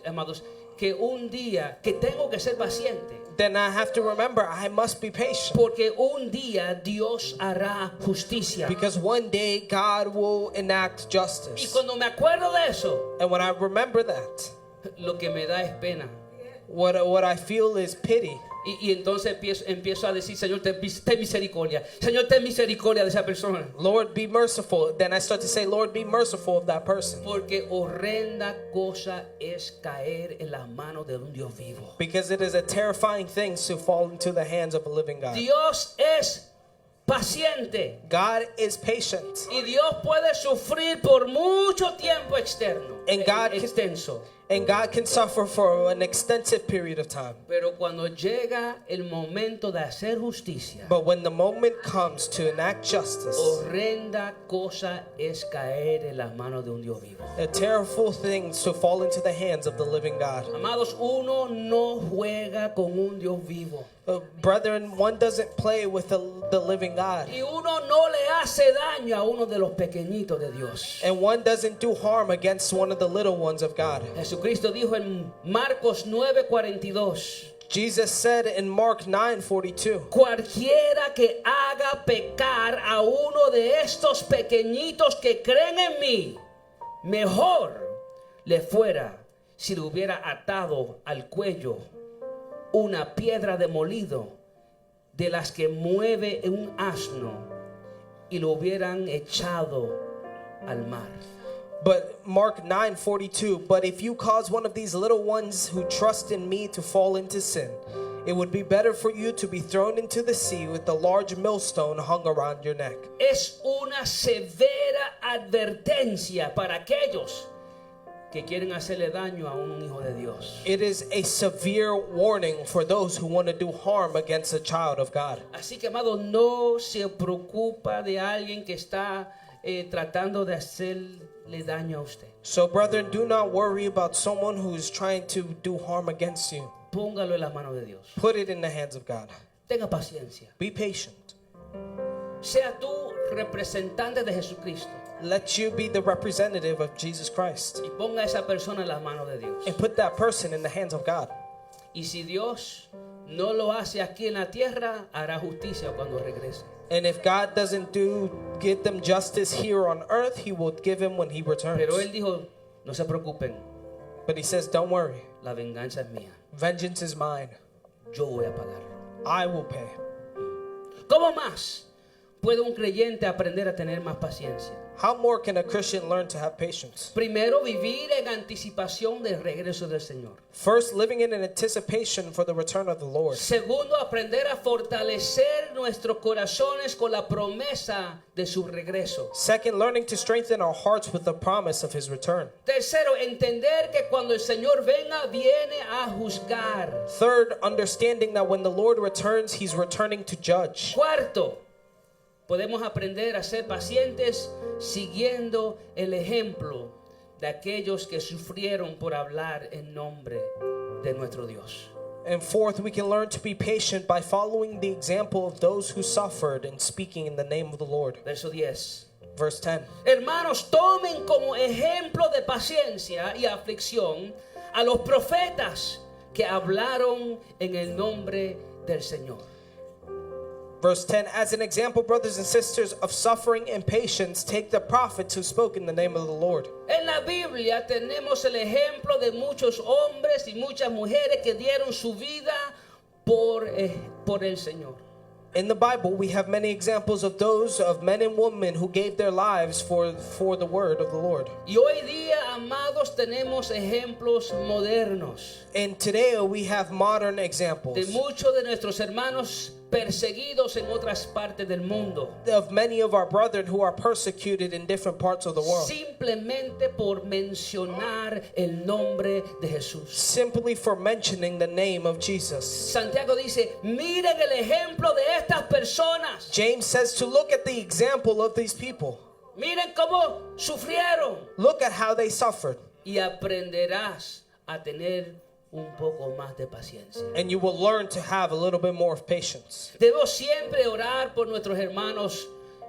amados, que un día que tengo que ser paciente. Then I have to remember I must be patient. Porque un día Dios hará justicia. Because one day God will enact Y justice. cuando me acuerdo de eso, And when I remember that, lo que me da es pena. what I feel is pity. Y entonces empiezo a decir, Señor, ten misericordia. Señor, ten misericordia de esa persona. Lord, be merciful. Then I start to say, Lord, be merciful of that person. Porque horrenda cosa es caer en las manos de un Dios vivo. Because it is a terrifying thing to fall into the hands of a living God. Dios es paciente. God is patient. Y Dios puede sufrir por mucho tiempo And God can- extenso. And God can suffer for an extensive period of time. Pero cuando llega el momento de hacer justicia, But when the moment comes to enact justice, horrenda cosa es caer en las manos de un Dios vivo. a terrible thing to fall into the hands of the living God. Amados, uno no juega con un Dios vivo. Brethren, one doesn't play with the living God. Y uno no le hace daño a uno de los pequeñitos de Dios. And one doesn't do harm against one of the little ones of God. Jesucristo dijo en Marcos 9:42, Jesus said in Mark 9:42, cualquiera que haga pecar a uno de estos pequeñitos que creen en mí, mejor le fuera si le hubiera atado al cuello una piedra de molido de las que mueve un asno y lo hubieran echado al mar. But Mark 9:42, but if you cause one of these little ones who trust in me to fall into sin, it would be better for you to be thrown into the sea with a large millstone hung around your neck. Es una severa advertencia para aquellos que quieren hacerle daño a un hijo de Dios. It is a severe warning for those who want to do harm against a child of God. Así que, amado, no se preocupa de alguien que está tratando de hacerle daño a usted. So, brethren, do not worry about someone who is trying to do harm against you. Póngalo en las manos de Dios. Put it in the hands of God. Tenga paciencia. Be patient. Sea tú representante de Jesucristo Let you be the representative of Jesus Christ. y ponga a esa persona en las manos de Dios. And put that person in the hands of God. Y si Dios no lo hace aquí en la tierra, hará justicia cuando regrese. And if God doesn't give them justice here on earth, He will give him when He returns. Pero Él dijo, no se preocupen, But He says, don't worry. la venganza es mía. Vengeance is mine. Yo voy a pagar. I will pay. ¿Cómo más puede un creyente aprender a tener más paciencia? How more can a Christian learn to have patience? Primero, vivir en anticipación del regreso del Señor. First, living in an anticipation for the return of the Lord. Segundo, aprender a fortalecer nuestros corazones con la promesa de su regreso. Second, learning to strengthen our hearts with the promise of His return. Tercero, entender que cuando el Señor venga, viene a juzgar. Third, understanding that when the Lord returns, He's returning to judge. Cuarto, podemos aprender a ser pacientes siguiendo el ejemplo de aquellos que sufrieron por hablar en nombre de nuestro Dios. And fourth, we can learn to be patient by following the example of those who suffered and speaking in the name of the Lord. Verso 10. Verse 10. Hermanos, tomen como ejemplo de paciencia y aflicción a los profetas que hablaron en el nombre del Señor. Verse 10, as an example, brothers and sisters, of suffering and patience, take the prophets who spoke in the name of the Lord. En la Biblia tenemos el ejemplo de muchos hombres y muchas mujeres que dieron su vida por el Señor. In the Bible, we have many examples of those, of men and women who gave their lives for the word of the Lord. Y hoy día, amados, tenemos ejemplos modernos And today we have modern examples de muchos de nuestros hermanos perseguidos en otras partes del mundo, of many of our brethren who are persecuted in different parts of the world, simplemente por mencionar el nombre de Jesús. simply for mentioning the name of Jesus. Santiago dice, miren el ejemplo de estas personas. James says to look at the example of these people. Miren cómo sufrieron. Look at how they suffered. Y aprenderás a tener un poco más de paciencia. And you will learn to have a little bit more of patience. Debemos siempre orar por nuestros hermanos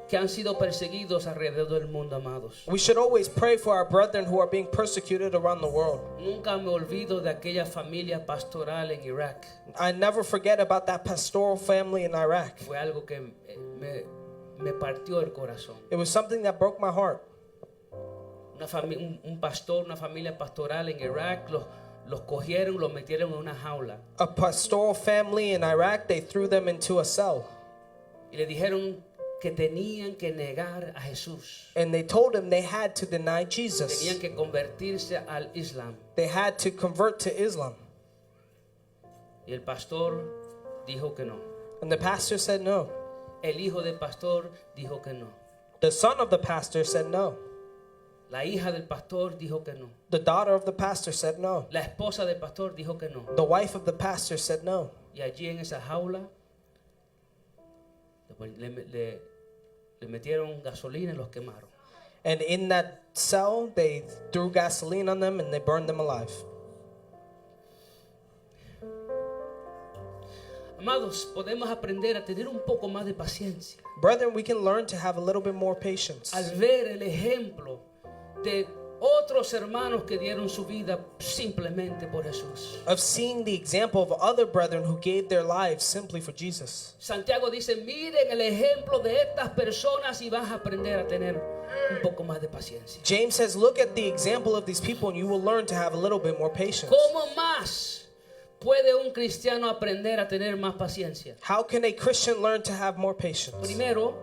que han sido perseguidos alrededor del mundo, amados. We should always pray for our brethren who are being persecuted around the world. Nunca me olvido de aquella familia pastoral en Irak. I never forget about that pastoral family in Iraq. Fue algo que me partió el corazón. It was something that broke my heart. Un pastor, una familia pastoral en Irak, los cogieron, los metieron en una jaula. A pastoral family in Iraq, they threw them into a cell. Y le dijeron que tenían que negar a Jesús. And they told him they had to deny Tenían Jesus. que convertirse al Islam. They had to convert to Islam. Y el pastor dijo que no. And the pastor said no. El hijo del pastor dijo que no. The son of the pastor said no. La hija del pastor dijo que no. The daughter of the pastor said no. La esposa del pastor dijo que no. The wife of the pastor said no. Y allí en esa jaula le metieron gasolina y los quemaron. And in that cell, they threw gasoline on them and they burned them alive. Amados, podemos aprender a tener un poco más de paciencia Brethren, we can learn to have a little bit more patience al ver el ejemplo de otros hermanos que dieron su vida simplemente por Jesús. of seeing the example of other brethren who gave their lives simply for Jesus. Santiago dice, miren el ejemplo de estas personas y vas a aprender a tener un poco más de paciencia. James says, look at the example of these people and you will learn to have a little bit more patience. ¿Cómo más puede un cristiano aprender a tener más paciencia? How can a Christian learn to have more patience? Primero,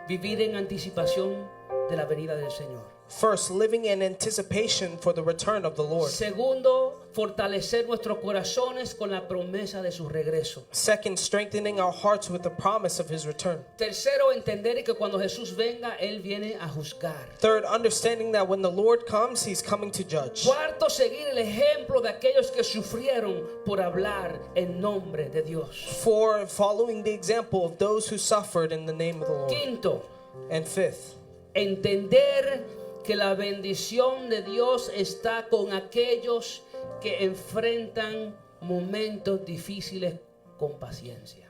vivir en anticipación de la venida del Señor. First, living in anticipation for the return of the Lord. Segundo, fortalecer nuestros corazones con la promesa de su regreso. Second, strengthening our hearts with the promise of his return. Tercero, entender que cuando Jesús venga, Él viene a juzgar. Third, understanding that when the Lord comes, he's coming to judge. Cuarto, seguir el ejemplo de aquellos que sufrieron por hablar en nombre de Dios. Four, following the example of those who suffered in the name of the Lord. Quinto, And fifth, entender que la bendición de Dios está con aquellos que enfrentan momentos difíciles con paciencia.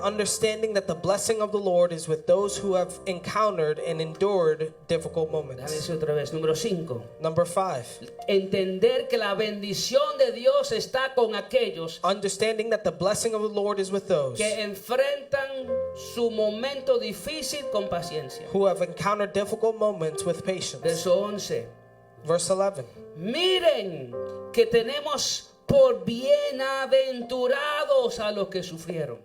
understanding that the blessing of the Lord is with those who have encountered and endured difficult Déjame moments. decir otra vez. Número 5. Number 5, Entender que la bendición de Dios está con aquellos understanding that the blessing of the Lord is with those que enfrentan su momento difícil con paciencia. who have encountered difficult moments with patience. Verso 11. Verse 11. Miren que tenemos por bienaventurados a los que sufrieron.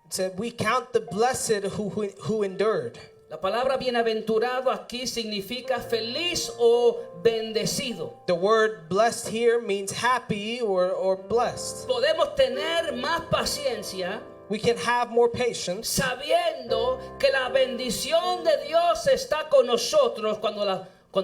It said, we count the blessed who endured. La palabra bienaventurado aquí significa feliz o bendecido. The word blessed here means happy or blessed. Podemos tener más paciencia We can have more patience sabiendo que la bendición de Dios está con nosotros cuando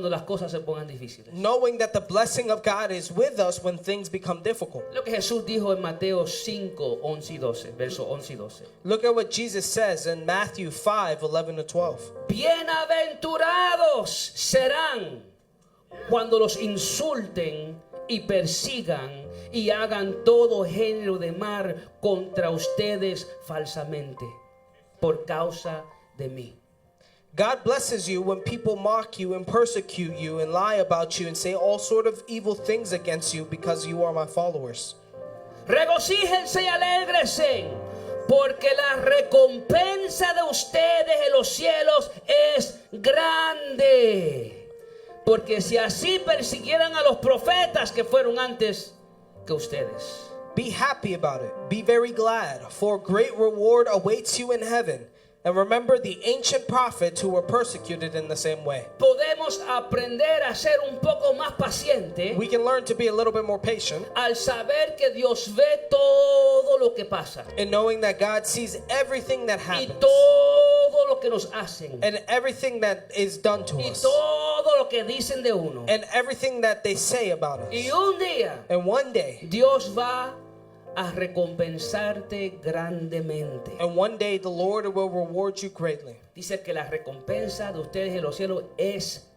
las cosas se pongan difíciles. knowing that the blessing of God is with us when things become difficult. Lo que Jesús dijo en Mateo 5, 11 y 12, verso 11 y 12. Look at what Jesus says in Matthew 5, 11 to 12. Bienaventurados serán cuando los insulten y persigan y hagan todo género de mal contra ustedes falsamente por causa de mí. God blesses you when people mock you and persecute you and lie about you and say all sort of evil things against you because you are my followers. Regocíjense y alégrese, porque la recompensa de ustedes en los cielos es grande. Porque si así persiguieran a los profetas que fueron antes que ustedes. Be happy about it. Be very glad, for great reward awaits you in heaven. And remember the ancient prophets who were persecuted in the same way. Podemos aprender a ser un poco más paciente We can learn to be a little bit more patient al saber que Dios ve todo lo que pasa in knowing that God sees everything that y happens todo lo que nos hacen and everything that is done to y us todo lo que dicen de uno. and everything that they say about us. Y un día And one day, Dios va a recompensarte grandemente. the Lord will reward you greatly. Dice que la recompensa de ustedes en los cielos es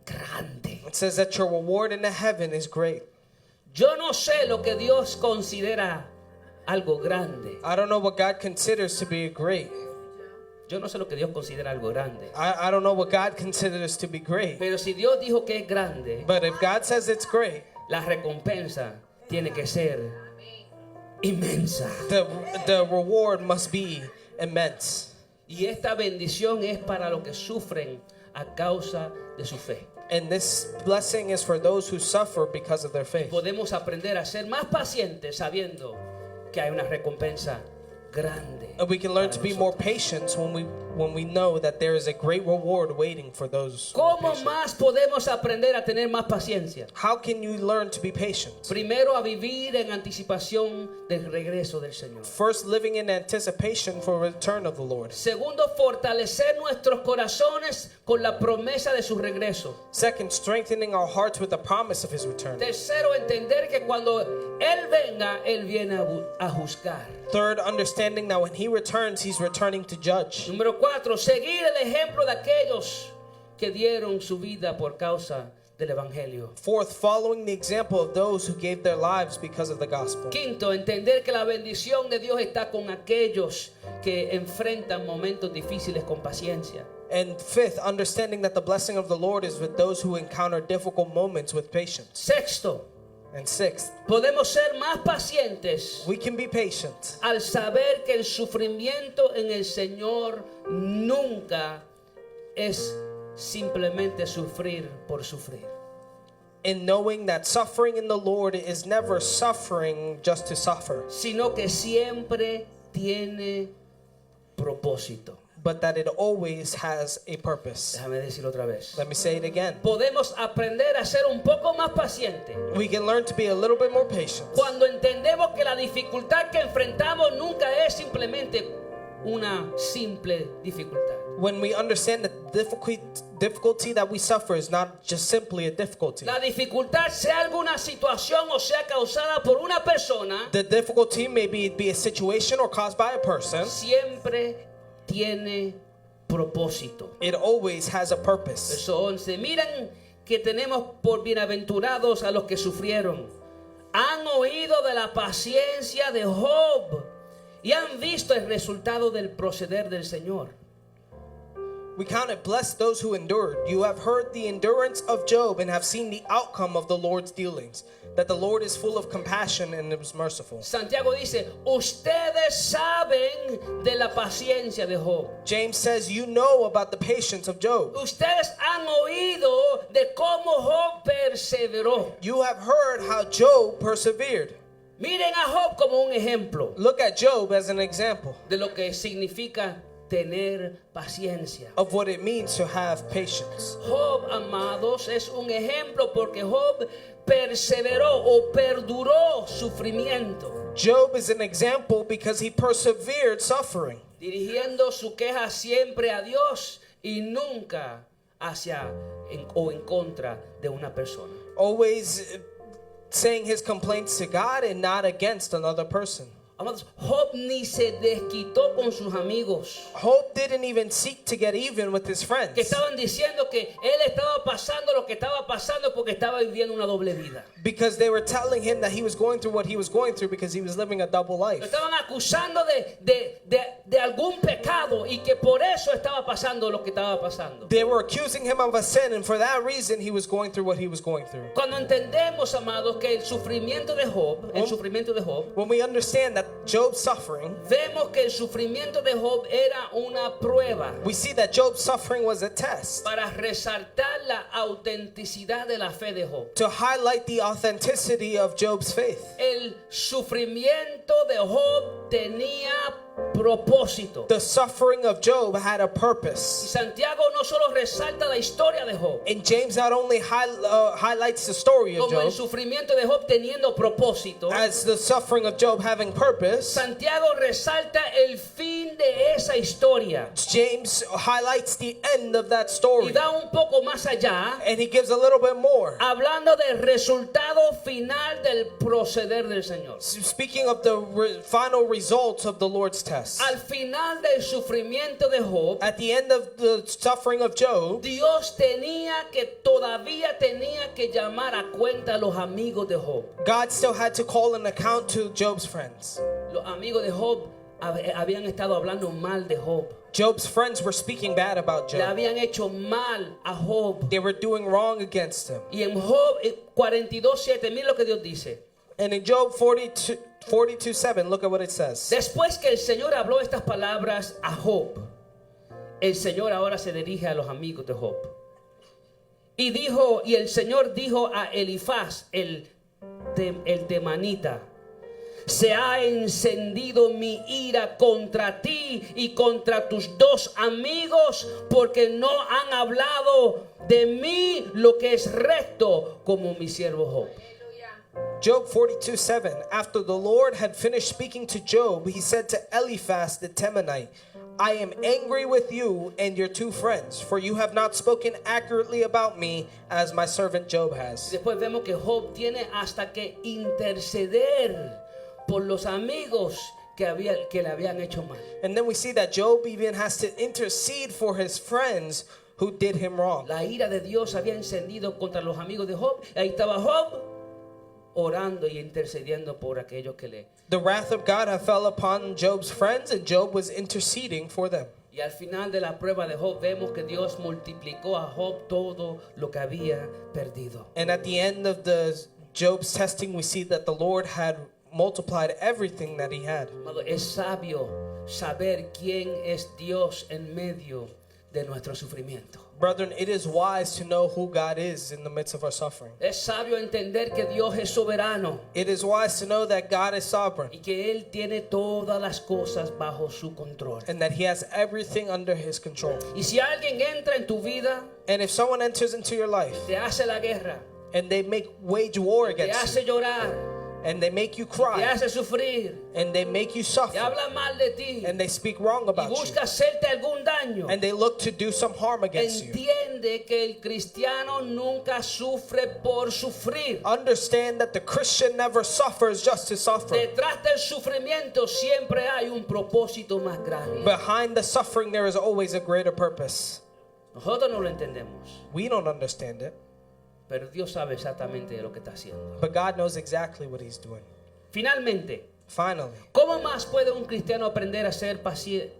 grande. It It says that your reward in the heaven is great. Yo no sé lo que Dios considera algo grande. I don't know what God considers to be great. Yo no sé lo que Dios considera algo grande. I don't know what God considers to be great. Pero si Dios dijo que es grande, But if God says it's great, la recompensa tiene que ser inmensa. the reward must be immense. Y esta bendición es para los que sufren a causa de su fe. And this blessing is for those who suffer because of their faith. Podemos aprender a ser más pacientes sabiendo que hay una recompensa grande. And we can learn to para be nosotros. more patient when we know that there is a great reward waiting for those who are ¿Cómo patient. más podemos aprender a tener más paciencia? How can you learn to be patient? Primero, a vivir en anticipación del regreso del Señor. First, living in anticipation for the return of the Lord. Segundo, fortalecer nuestros corazones con la promesa de su regreso. Second, strengthening our hearts with the promise of his return. Tercero, entender que cuando Él venga, Él viene a juzgar. Third, understanding that when he returns, he's returning to judge. Número 4, seguir el ejemplo de aquellos que dieron su vida por causa del Evangelio. Fourth, following the example of those who gave their lives because of the gospel. Quinto, entender que la bendición de Dios está con aquellos que enfrentan momentos difíciles con paciencia. And fifth, understanding that the blessing of the Lord is with those who encounter difficult moments with patience. Sexto, And sixth, podemos ser más pacientes we can be patient al saber que el sufrimiento en el Señor nunca es simplemente sufrir por sufrir. in knowing that suffering in the Lord is never suffering just to suffer, Sino que siempre tiene propósito. but that it always has a purpose. Déjame decirlo otra vez. Let me say it again. Podemos aprender a ser un poco más pacientes We can learn to be a little bit more patient cuando entendemos que la dificultad que enfrentamos nunca es simplemente una simple dificultad. when we understand that difficulty that we suffer is not just simply a difficulty. La dificultad, sea alguna situación o sea causada por una persona, The difficulty may be a situation or caused by a person. siempre tiene propósito. It always has a purpose. Verso 11. Miren que tenemos por bienaventurados a los que sufrieron. Han oído de la paciencia de Job y han visto el resultado del proceder del Señor. We count it blessed those who endured. You have heard the endurance of Job and have seen the outcome of the Lord's dealings, that the Lord is full of compassion and is merciful. Santiago dice, ustedes saben de la paciencia de Job. James says, you know about the patience of Job. Ustedes han oído de cómo Job perseveró. You have heard how Job persevered. Miren a Job como un ejemplo Look at Job as an example de lo que significa tener paciencia. of what it means to have patience. Job, amados, es un ejemplo porque Job perseveró o perduró sufrimiento, Job is an example because he persevered suffering, dirigiendo su queja siempre a Dios y nunca hacia o en contra de una persona. always saying his complaints to God and not against another person. Amados, Job ni se desquitó con sus amigos Job didn't even seek to get even with his friends. que estaban diciendo que él estaba pasando lo que estaba pasando porque estaba viviendo una doble vida. Because they were telling him that he was going through what he was going through because he was living a double Lo life. estaban acusando de algún pecado y que por eso estaba pasando lo que estaba pasando. They were accusing him of a sin, and for that reason he was going through what he was going through. Cuando entendemos, amados, que el sufrimiento de Job, When we understand that Job's suffering, vemos que el sufrimiento de Job era una prueba we see that Job's suffering was a test para resaltar la autenticidad de la fe de Job. to highlight the authenticity of Job's faith. El sufrimiento de Job tenía propósito. The suffering of Job had a Y purpose. Santiago no solo resalta la historia de Job, And James not only highlights the story of como el Job sufrimiento de Job teniendo propósito, as the suffering of Job having purpose, Santiago resalta el fin de de esa historia James highlights the end of that y story. da un poco más allá, And he gives a little bit more. hablando del resultado final del proceder del Señor. Speaking of the final results of the Lord's test. Al final del sufrimiento de Job, At the end of the suffering of Job, Dios todavía tenía que llamar a cuenta a los amigos de Job. God still had to call an account to Job's friends. Los amigos de Job habían estado hablando mal de Job. Job's friends were speaking bad about Le Job. habían hecho mal a Job. They were doing wrong against him. Y en Job 42:7, mira lo que Dios dice. And in Job 42:7, look at what it says. Después que el Señor habló estas palabras a Job, el Señor ahora se dirige a los amigos de Job. Y el Señor dijo a Elifaz, el temanita: se ha encendido mi ira contra ti y contra tus dos amigos, porque no han hablado de mí lo que es recto, como mi siervo Job. Job 42:7. After the Lord had finished speaking to Job, he said to Eliphaz the Temanite, I am angry with you and your two friends, for you have not spoken accurately about me as my servant Job has. Después vemos que Job tiene hasta que interceder por los amigos que le habían hecho mal. And then we see that Job even has to intercede for his friends who did him wrong. La ira de Dios había encendido contra los amigos de Job. Ahí estaba Job orando y intercediendo por aquellos que le... The wrath of God had fell upon Job's friends, and Job was interceding for them. Y al final de la prueba de Job vemos que Dios multiplicó a Job todo lo que había perdido. And at the end of Job's testing, we see that the Lord had multiplied everything that he had. Amado, es sabio saber quién es Dios en medio de nuestro sufrimiento. Brethren, it is wise to know who God is in the midst of our suffering. Es sabio entender que Dios es soberano It is wise to know that God is sovereign y que Él tiene todas las cosas bajo su control. and that he has everything under his control. Y si alguien entra en tu vida, And if someone enters into your life te hace la guerra, and they wage war te against hace you, llorar, and they make you te cry, hace sufrir, and they make you te suffer, habla mal de ti and they speak wrong y about you, busca hacerte algún daño, and they look to do some harm against you, entiende que el cristiano nunca sufre por sufrir. understand that the Christian never suffers just to suffer. Detrás del sufrimiento siempre hay un propósito más grande. Behind the suffering, there is always a greater purpose. Nosotros no lo entendemos, We don't understand it, pero Dios sabe exactamente lo que está haciendo. but God knows exactly what he's doing. Finalmente, Finally, ¿cómo más puede un cristiano aprender a ser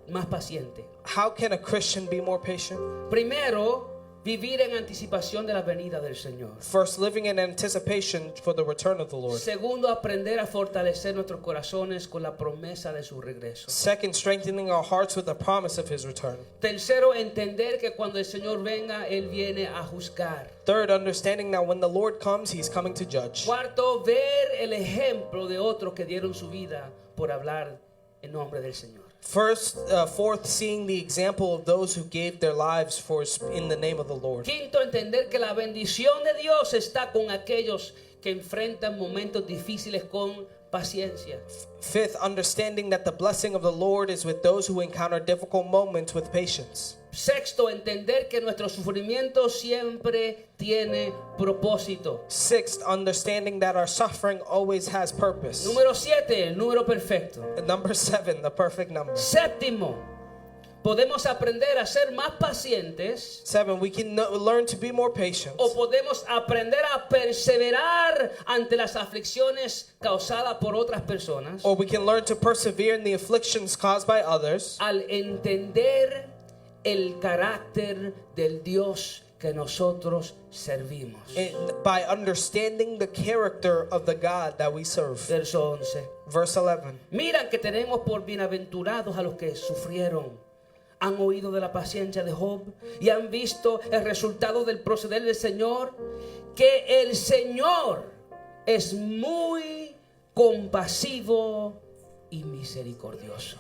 más paciente? how can a Christian be more patient? Primero, vivir en anticipación de la venida del Señor. First, living in anticipation for the return of the Lord. Segundo, aprender a fortalecer nuestros corazones con la promesa de su regreso. Second, strengthening our hearts with the promise of his return. Tercero, entender que cuando el Señor venga, Él viene a juzgar. Third, understanding that when the Lord comes, he's coming to judge. Cuarto, ver el ejemplo de otros que dieron su vida por hablar en nombre del Señor. Fourth, seeing the example of those who gave their lives in the name of the Lord. Quinto, entender que la bendición de Dios está con aquellos que enfrentan momentos difíciles con paciencia. Fifth, understanding that the blessing of the Lord is with those who encounter difficult moments with patience. Sexto, entender que nuestro sufrimiento siempre tiene propósito. Sixth, understanding that our suffering always has purpose. Número 7, el número perfecto. And number 7, the perfect number. Séptimo, podemos aprender a ser más pacientes 7, we can learn to be more patient. o podemos aprender a perseverar ante las aflicciones causadas por otras personas Or we can learn to persevere in the afflictions caused by others al entender el carácter del Dios que nosotros servimos. by understanding the character of the God that we serve. Verso 11. Verse 11. Miran que tenemos por bienaventurados a los que sufrieron. Han oído de la paciencia de Job y han visto el resultado del proceder del Señor, que el Señor es muy compasivo y misericordioso.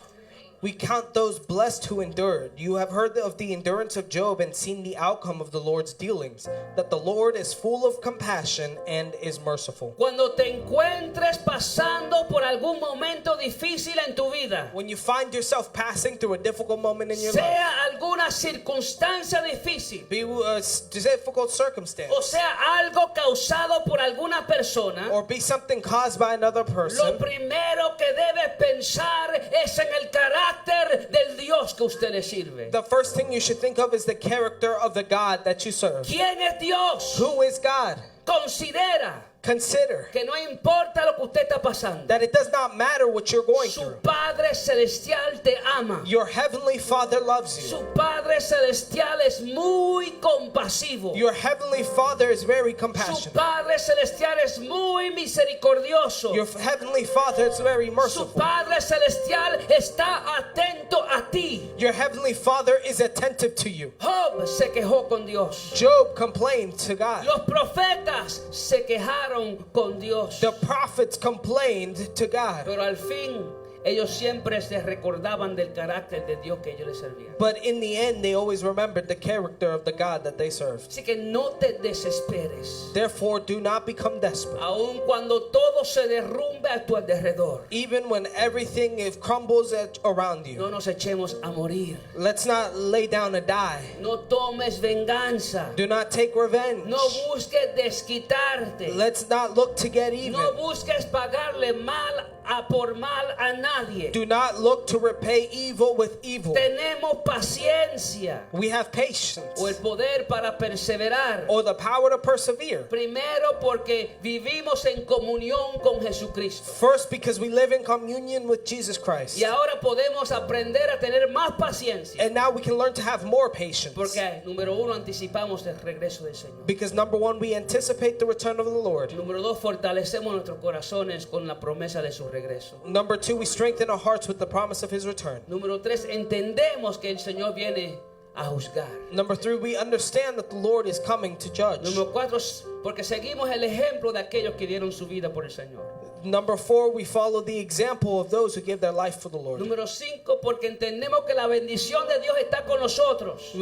We count those blessed who endured. You have heard of the endurance of Job and seen the outcome of the Lord's dealings, that the Lord is full of compassion and is merciful. Cuando te encuentres pasando por algún momento difícil en tu vida, When you find yourself passing through a difficult moment in your life, sea alguna circunstancia difícil, be a difficult circumstance, o sea algo causado por alguna persona, or be something caused by another lo person, primero que debes pensar es en el carácter del Dios que usted le sirve. the first thing you should think of is the character of the God that you serve. ¿Quién es Dios? Who is God? Considera Consider que no importa lo que usted está pasando, that it does not matter what you're going su through. Padre Celestial te ama. Your heavenly Father loves you. Su Padre Celestial es muy compasivo. Your heavenly Father is very Su compassionate. Padre Celestial es muy misericordioso. Your heavenly Father is very Su merciful. Padre Celestial está atento a ti. Your heavenly Father is attentive to you. Job se quejó con Dios. Job complained to God. Los profetas se quejaron con Dios. The prophets complained to God. Pero al fin ellos siempre se recordaban del carácter de Dios que ellos le servían. But in the end, they always remembered the character of the God that they served. Así que no te desesperes. Therefore, do not become desperate. Aun cuando todo se derrumbe a tu alrededor, Even when everything crumbles around no you, nos echemos a morir. let's not lay down and die. No tomes venganza. Do not take revenge. No busques desquitarte. Let's not look to get even. No busques pagarle mal por mal a nadie. Do not look to repay evil with evil. Tenemos paciencia We have patience o el poder para perseverar. or the power to persevere. Primero porque vivimos en comunión con Jesucristo. First, because we live in communion with Jesus Christ. Y ahora podemos aprender a tener más paciencia. And now we can learn to have more patience. Porque, número uno, anticipamos el regreso del Señor. Because number one, we anticipate the return of the Lord. Número dos, fortalecemos nuestros corazones con la promesa de su regreso. Number two, we strengthen our hearts with the promise of his return. Número tres, entendemos que el Señor viene a juzgar. Number three, we understand that the Lord is coming to judge. Número cuatro, porque seguimos el ejemplo de aquellos que dieron su vida por el Señor. Number four, we follow the example of those who give their life for the Lord. Número cinco, porque entendemos que la bendición de Dios está con nosotros.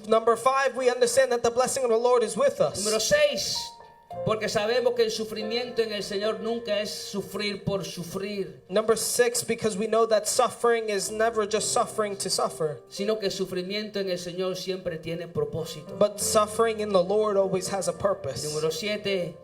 Number five, we understand that the blessing of the Lord is with us. Número seis, porque sabemos que el sufrimiento en el Señor nunca es sufrir por sufrir, Number six, because we know that suffering is never just suffering to suffer, sino que el sufrimiento en el Señor siempre tiene propósito. but suffering in the Lord always has a purpose. Número siete,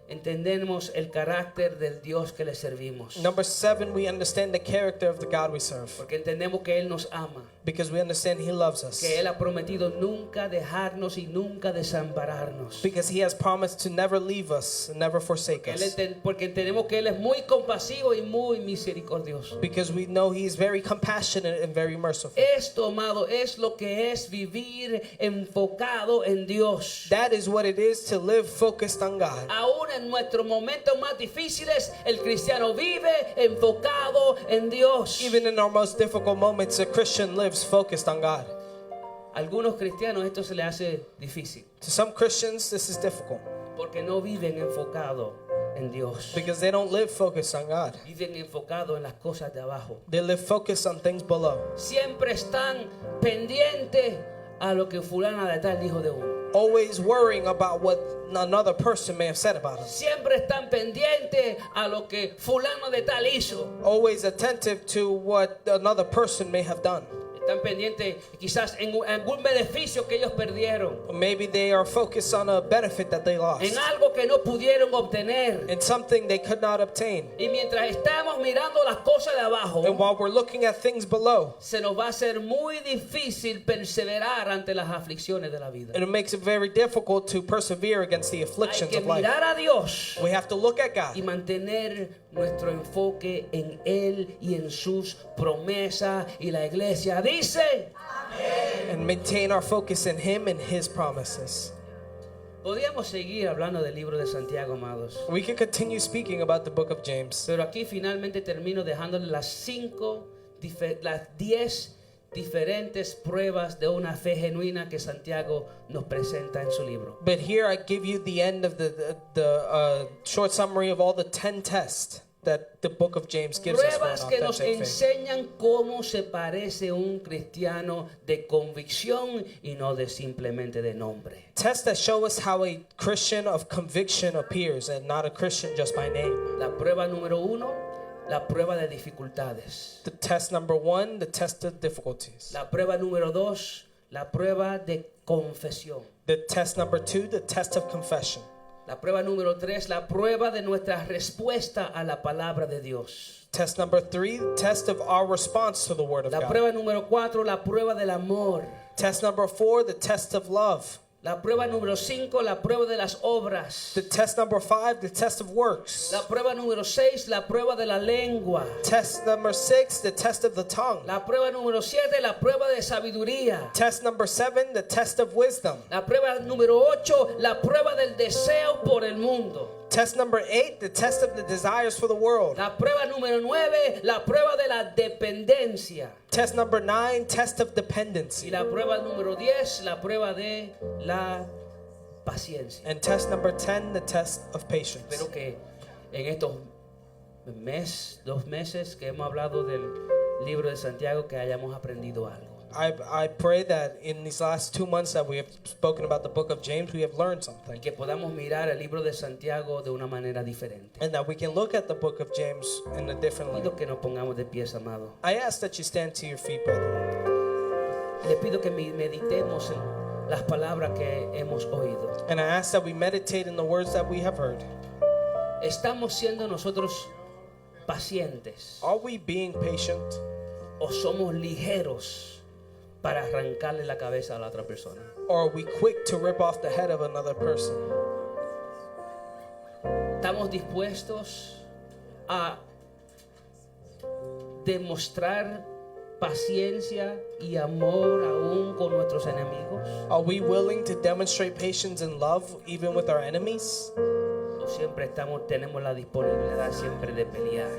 entendemos el carácter del Dios que le servimos. Number seven, we understand the character of the God we serve, Porque entendemos que Él nos ama, because we understand he loves us, que Él ha prometido nunca dejarnos y nunca desampararnos. because he has promised to never leave us and never forsake us, Porque entendemos que Él es muy compasivo y muy misericordioso. because we know he is very compassionate and very merciful. Esto, amado, es lo que es vivir enfocado en Dios. That is what it is to live focused on God. Aún en nuestros momentos más difíciles, el cristiano vive enfocado en Dios. Even in our most difficult moments, a Christian lives focused on God. Algunos cristianos esto se les hace difícil To some Christians, this is difficult, porque no viven enfocado en Dios. because they don't live focused on God. Viven enfocado en las cosas de abajo. They live focused on things below. Siempre están pendientes a lo que fulana de tal dijo de uno. Always worrying about what another person may have said about us. Siempre están pendientes a lo que fulano de tal hizo. Always attentive to what another person may have done. Están pendientes quizás en algún beneficio que ellos perdieron, Maybe they are focused on a benefit that they lost, en algo que no pudieron obtener. in something they could not obtain. Y mientras estamos mirando las cosas de abajo, And while we're looking at things below, se nos va a hacer muy difícil perseverar ante las aflicciones de la vida. it makes it very difficult to persevere against the Hay afflictions que of life. mirar a Dios We have to look at y God mantener nuestro enfoque en Él y en sus promesas. Y la iglesia dice, and maintain our focus in Him and His promises. podríamos seguir hablando del libro de Santiago, amados, We can continue speaking about the book of James, pero aquí finalmente termino dejándole las 10 diferentes pruebas de una fe genuina que Santiago nos presenta en su libro. but here I give you the end of the short summary of all the 10 tests that the book of James gives us for an Pruebas que nos authentic faith. enseñan cómo se parece un cristiano de convicción y no de simplemente de nombre. Tests that show us how a Christian of conviction appears and not a Christian just by name. La prueba número 1, la prueba de dificultades. The test number 1, the test of difficulties. La prueba número 2, la prueba de confesión. The test number 2, the test of confession. La prueba número 3, la prueba de nuestra respuesta a la palabra de Dios. Test number 3, test of our response to the word of La God. prueba número 4, la prueba del amor. Test number 4, the test of love. La prueba número 5, la prueba de las obras. The test number 5, the test of works. La prueba número 6, la prueba de la lengua. Test number 6, the test of the tongue. La prueba número 7, la prueba de sabiduría. Test number 7, the test of wisdom. La prueba número 8, la prueba del deseo por el mundo. Test number 8, the test of the desires for the world. La prueba número 9, la prueba de la dependencia. Test number 9, test of Y dependency. la prueba número 10, la prueba de la paciencia. And test number 10, the test of patience. Espero que en estos 2 meses que hemos hablado del libro de Santiago que hayamos aprendido algo. I pray that in these last 2 months that we have spoken about the book of James, we have learned Y something. que podamos mirar el libro de Santiago de una manera diferente. And that we can look at the book of James in a different light. Pido que nos pongamos de pies, amado. I ask that you stand to your feet, brother. Le pido que meditemos en las palabras que hemos oído. And I ask that we meditate in the words that we have heard. ¿Estamos siendo nosotros pacientes Are we being patient? o somos ligeros para arrancarle la cabeza a la otra persona? Or are we quick to rip off the head of another person? ¿Estamos dispuestos a demostrar paciencia y amor aún con nuestros enemigos? Are we willing to demonstrate patience and love even with our enemies? ¿O siempre tenemos la disponibilidad siempre de pelear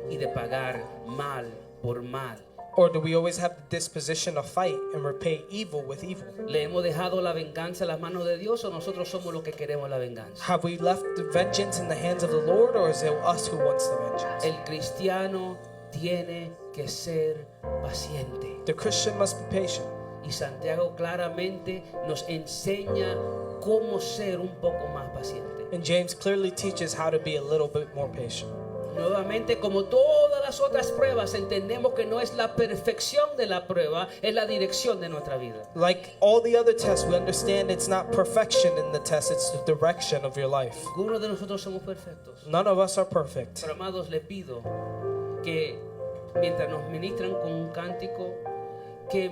y de pagar mal por mal? Or do we always have the disposition to fight and repay evil with evil? ¿Le hemos dejado la venganza en las manos de Dios o nosotros somos los que queremos la venganza? Have we left the vengeance in the hands of the Lord, or is it us who wants the vengeance? El cristiano tiene que ser paciente. The Christian must be patient. Y Santiago claramente nos enseña cómo ser un poco más paciente. And James clearly teaches how to be a little bit more patient. Nuevamente, como todas las otras pruebas, entendemos que no es la perfección de la prueba, es la dirección de nuestra vida. Like all the other tests, we understand it's not perfection in the test, it's the direction of your life. Ninguno de nosotros somos perfectos. None of us are perfect. Pero amados, le pido que mientras nos ministran con un cántico, que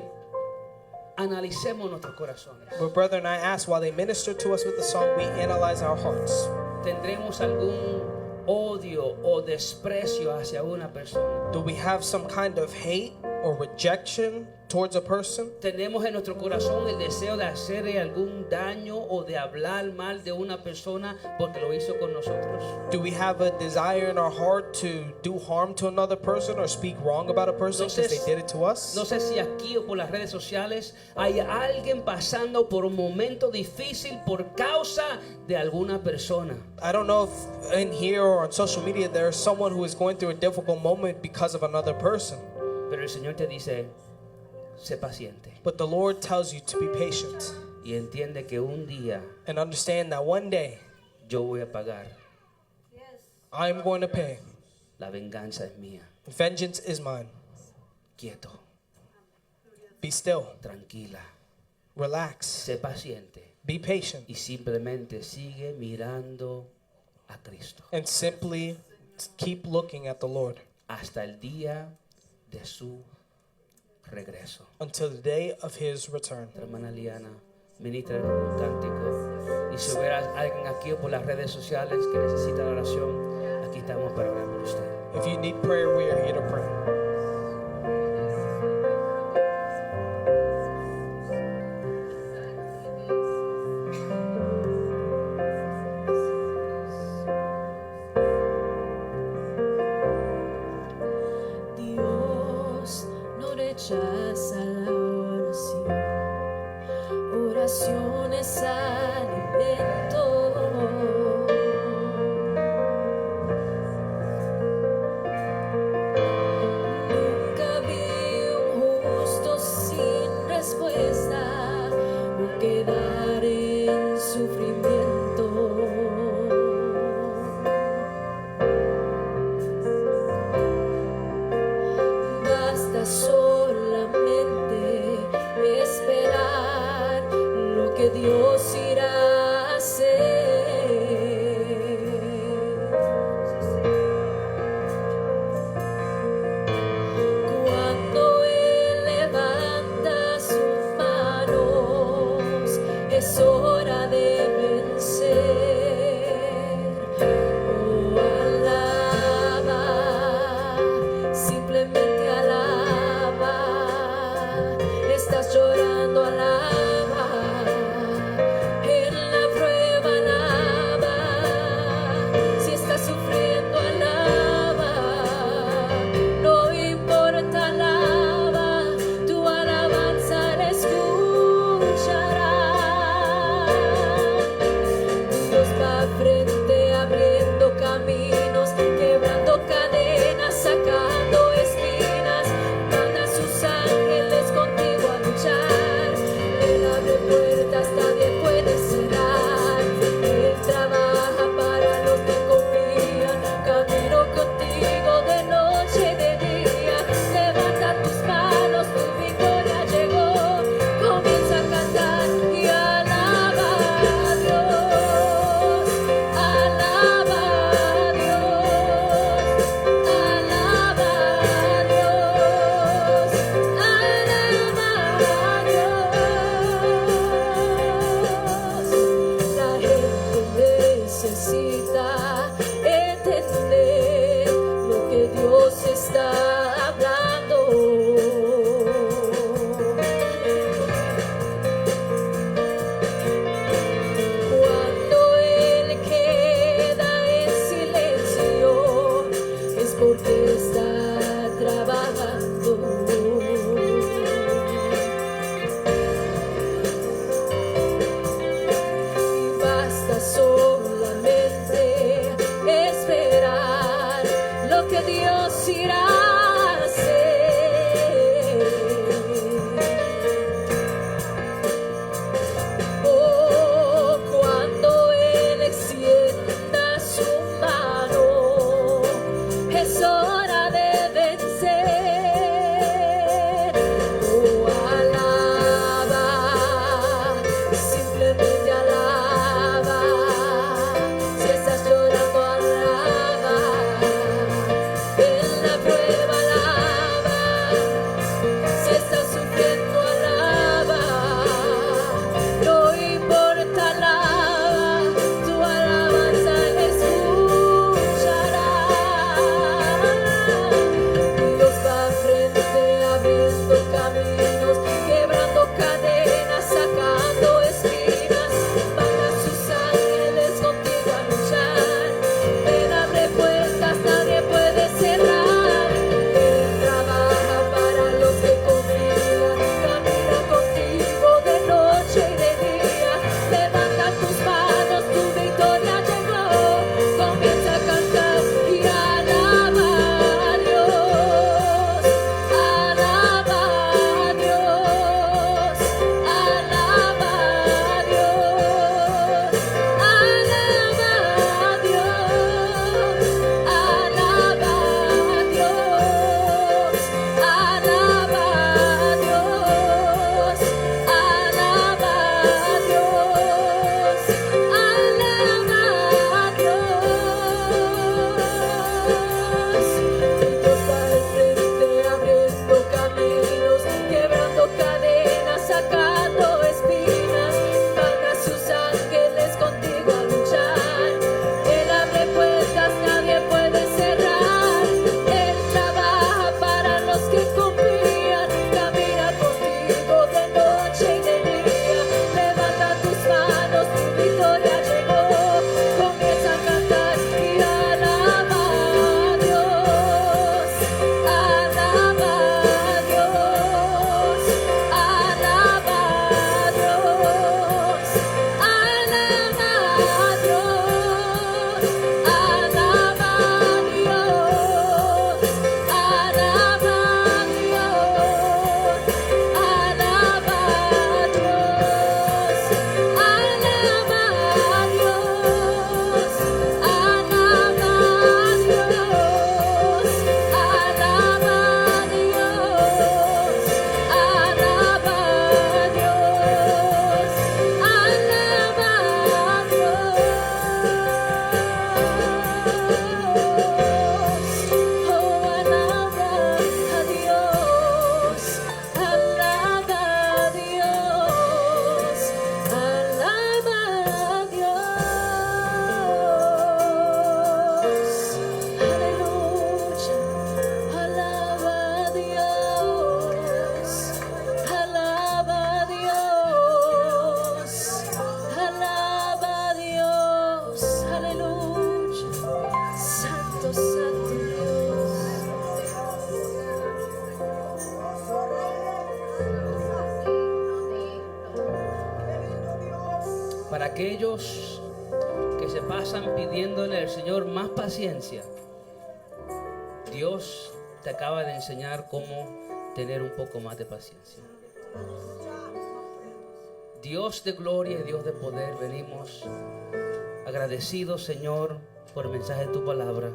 analicemos nuestros corazones. But brethren, I ask, while they minister to us with the song, we analyze our hearts. ¿Tendremos algún odio o desprecio hacia una persona? Do we have some kind of hate or rejection towards a person? ¿Tenemos en nuestro corazón el deseo de hacerle algún daño o de hablar mal de una persona porque lo hizo con nosotros? Do we have a desire in our heart to do harm to another person or speak wrong about a person because they did it to us? No sé si aquí o por las redes sociales hay alguien pasando por un momento difícil por causa de alguna persona. I don't know if in here or on social media there is someone who is going through a difficult moment because of another person. Pero el Señor te dice, sé paciente But the Lord tells you to be patient y entiende que un día and understand that one day yo voy a pagar. I'm going to pay. La venganza es mía. Vengeance is mine. Quieto, Be still. tranquila, Relax. sé paciente Be patient. y simplemente sigue mirando a Cristo And simply keep looking at the Lord hasta el día de su regreso. until the day of His return. Hermana Liana, ministra un cántico. Y si hubiera alguien aquí o por las redes sociales que necesita la oración, aquí estamos para orar por usted. If you need prayer, we are here to pray. Dios no rechaza la oración, oración es alimento. necesita entender lo que Dios está hablando. Cuando Él queda en silencio es porque está trabajando. Y basta solamente esperar lo que Dios irá a hacer. Oh, cuando Él extienda su mano, es hora de vencer. Oh, alaba, simplemente alaba. Si estás llorando, alaba. En la prueba, alaba. Si estás sufriendo, alaba. No importa, alaba. Tu alabanza Él escuchará. Dios va frente abriendo caminos, quebrando cadenas, sacando espinas. Van a sus ángeles contigo a luchar. Él abre puertas, nadie puede cerrar. Él trabaja para los que confían. Camina contigo de noche y de día. Levanta tus manos, tu victoria llegó. Comienza a cantar y alaba a Dios. Alaba a Dios. Alaba a Dios. Alaba a Dios. Alaba a Dios. Alaba a Dios. Alaba a Dios. Alaba a Dios. Dios va al frente abriendo caminos, quebrando cadenas, sacando espinas. Van a sus ángeles contigo a luchar. Él abre puertas, nadie puede cerrar. Él trabaja para los que confían. Camina contigo de noche y de día. Levanta tus manos, tu victoria llegó. Comienza a cantar y alaba a Dios. Alaba a Dios. Alaba a Dios. Alaba a Dios. Alaba a Dios. Alaba a Dios. Alaba a Dios. Alaba a Dios. Alaba a Dios. Alaba a Dios. Alaba a Dios. Alaba a Dios. Oh, alaba a Dios. Alaba a Dios. Alaba a Dios. Aleluya. Alaba a Dios. Alaba a Dios. Alaba a Dios. Aleluya. Santo, santo Dios. Para aquellos que se pasan pidiéndole al Señor más paciencia, Dios te acaba de enseñar cómo tener un poco más de paciencia. Dios de gloria y Dios de poder, venimos agradecidos, Señor, por el mensaje de tu palabra.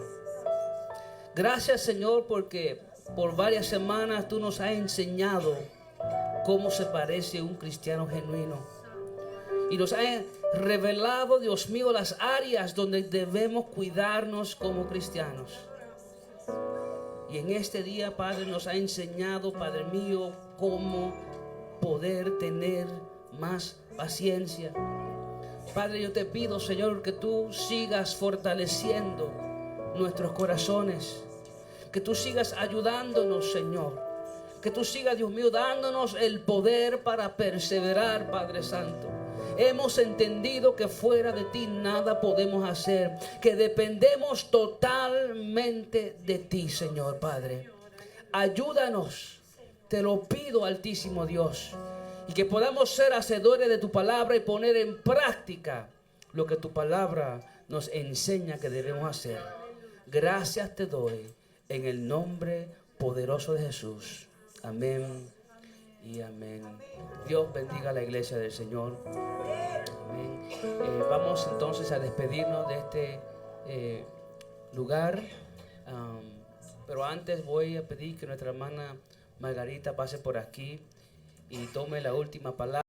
Gracias, Señor, porque por varias semanas tú nos has enseñado cómo se parece un cristiano genuino. Y nos has revelado, Dios mío, las áreas donde debemos cuidarnos como cristianos. Y en este día, Padre, nos ha enseñado, Padre mío, cómo poder tener más paciencia. Padre, yo te pido, Señor, que tú sigas fortaleciendo nuestros corazones, que tú sigas ayudándonos, Señor, que tú sigas, Dios mío, dándonos el poder para perseverar, Padre Santo. Hemos entendido que fuera de ti nada podemos hacer, que dependemos totalmente de ti, Señor Padre. Ayúdanos, te lo pido, Altísimo Dios, y que podamos ser hacedores de tu palabra y poner en práctica lo que tu palabra nos enseña que debemos hacer. Gracias te doy en el nombre poderoso de Jesús. Amén y amén. Dios bendiga a la iglesia del Señor. Amén. Vamos entonces a despedirnos de este lugar. Pero antes voy a pedir que nuestra hermana Margarita pase por aquí y tome la última palabra.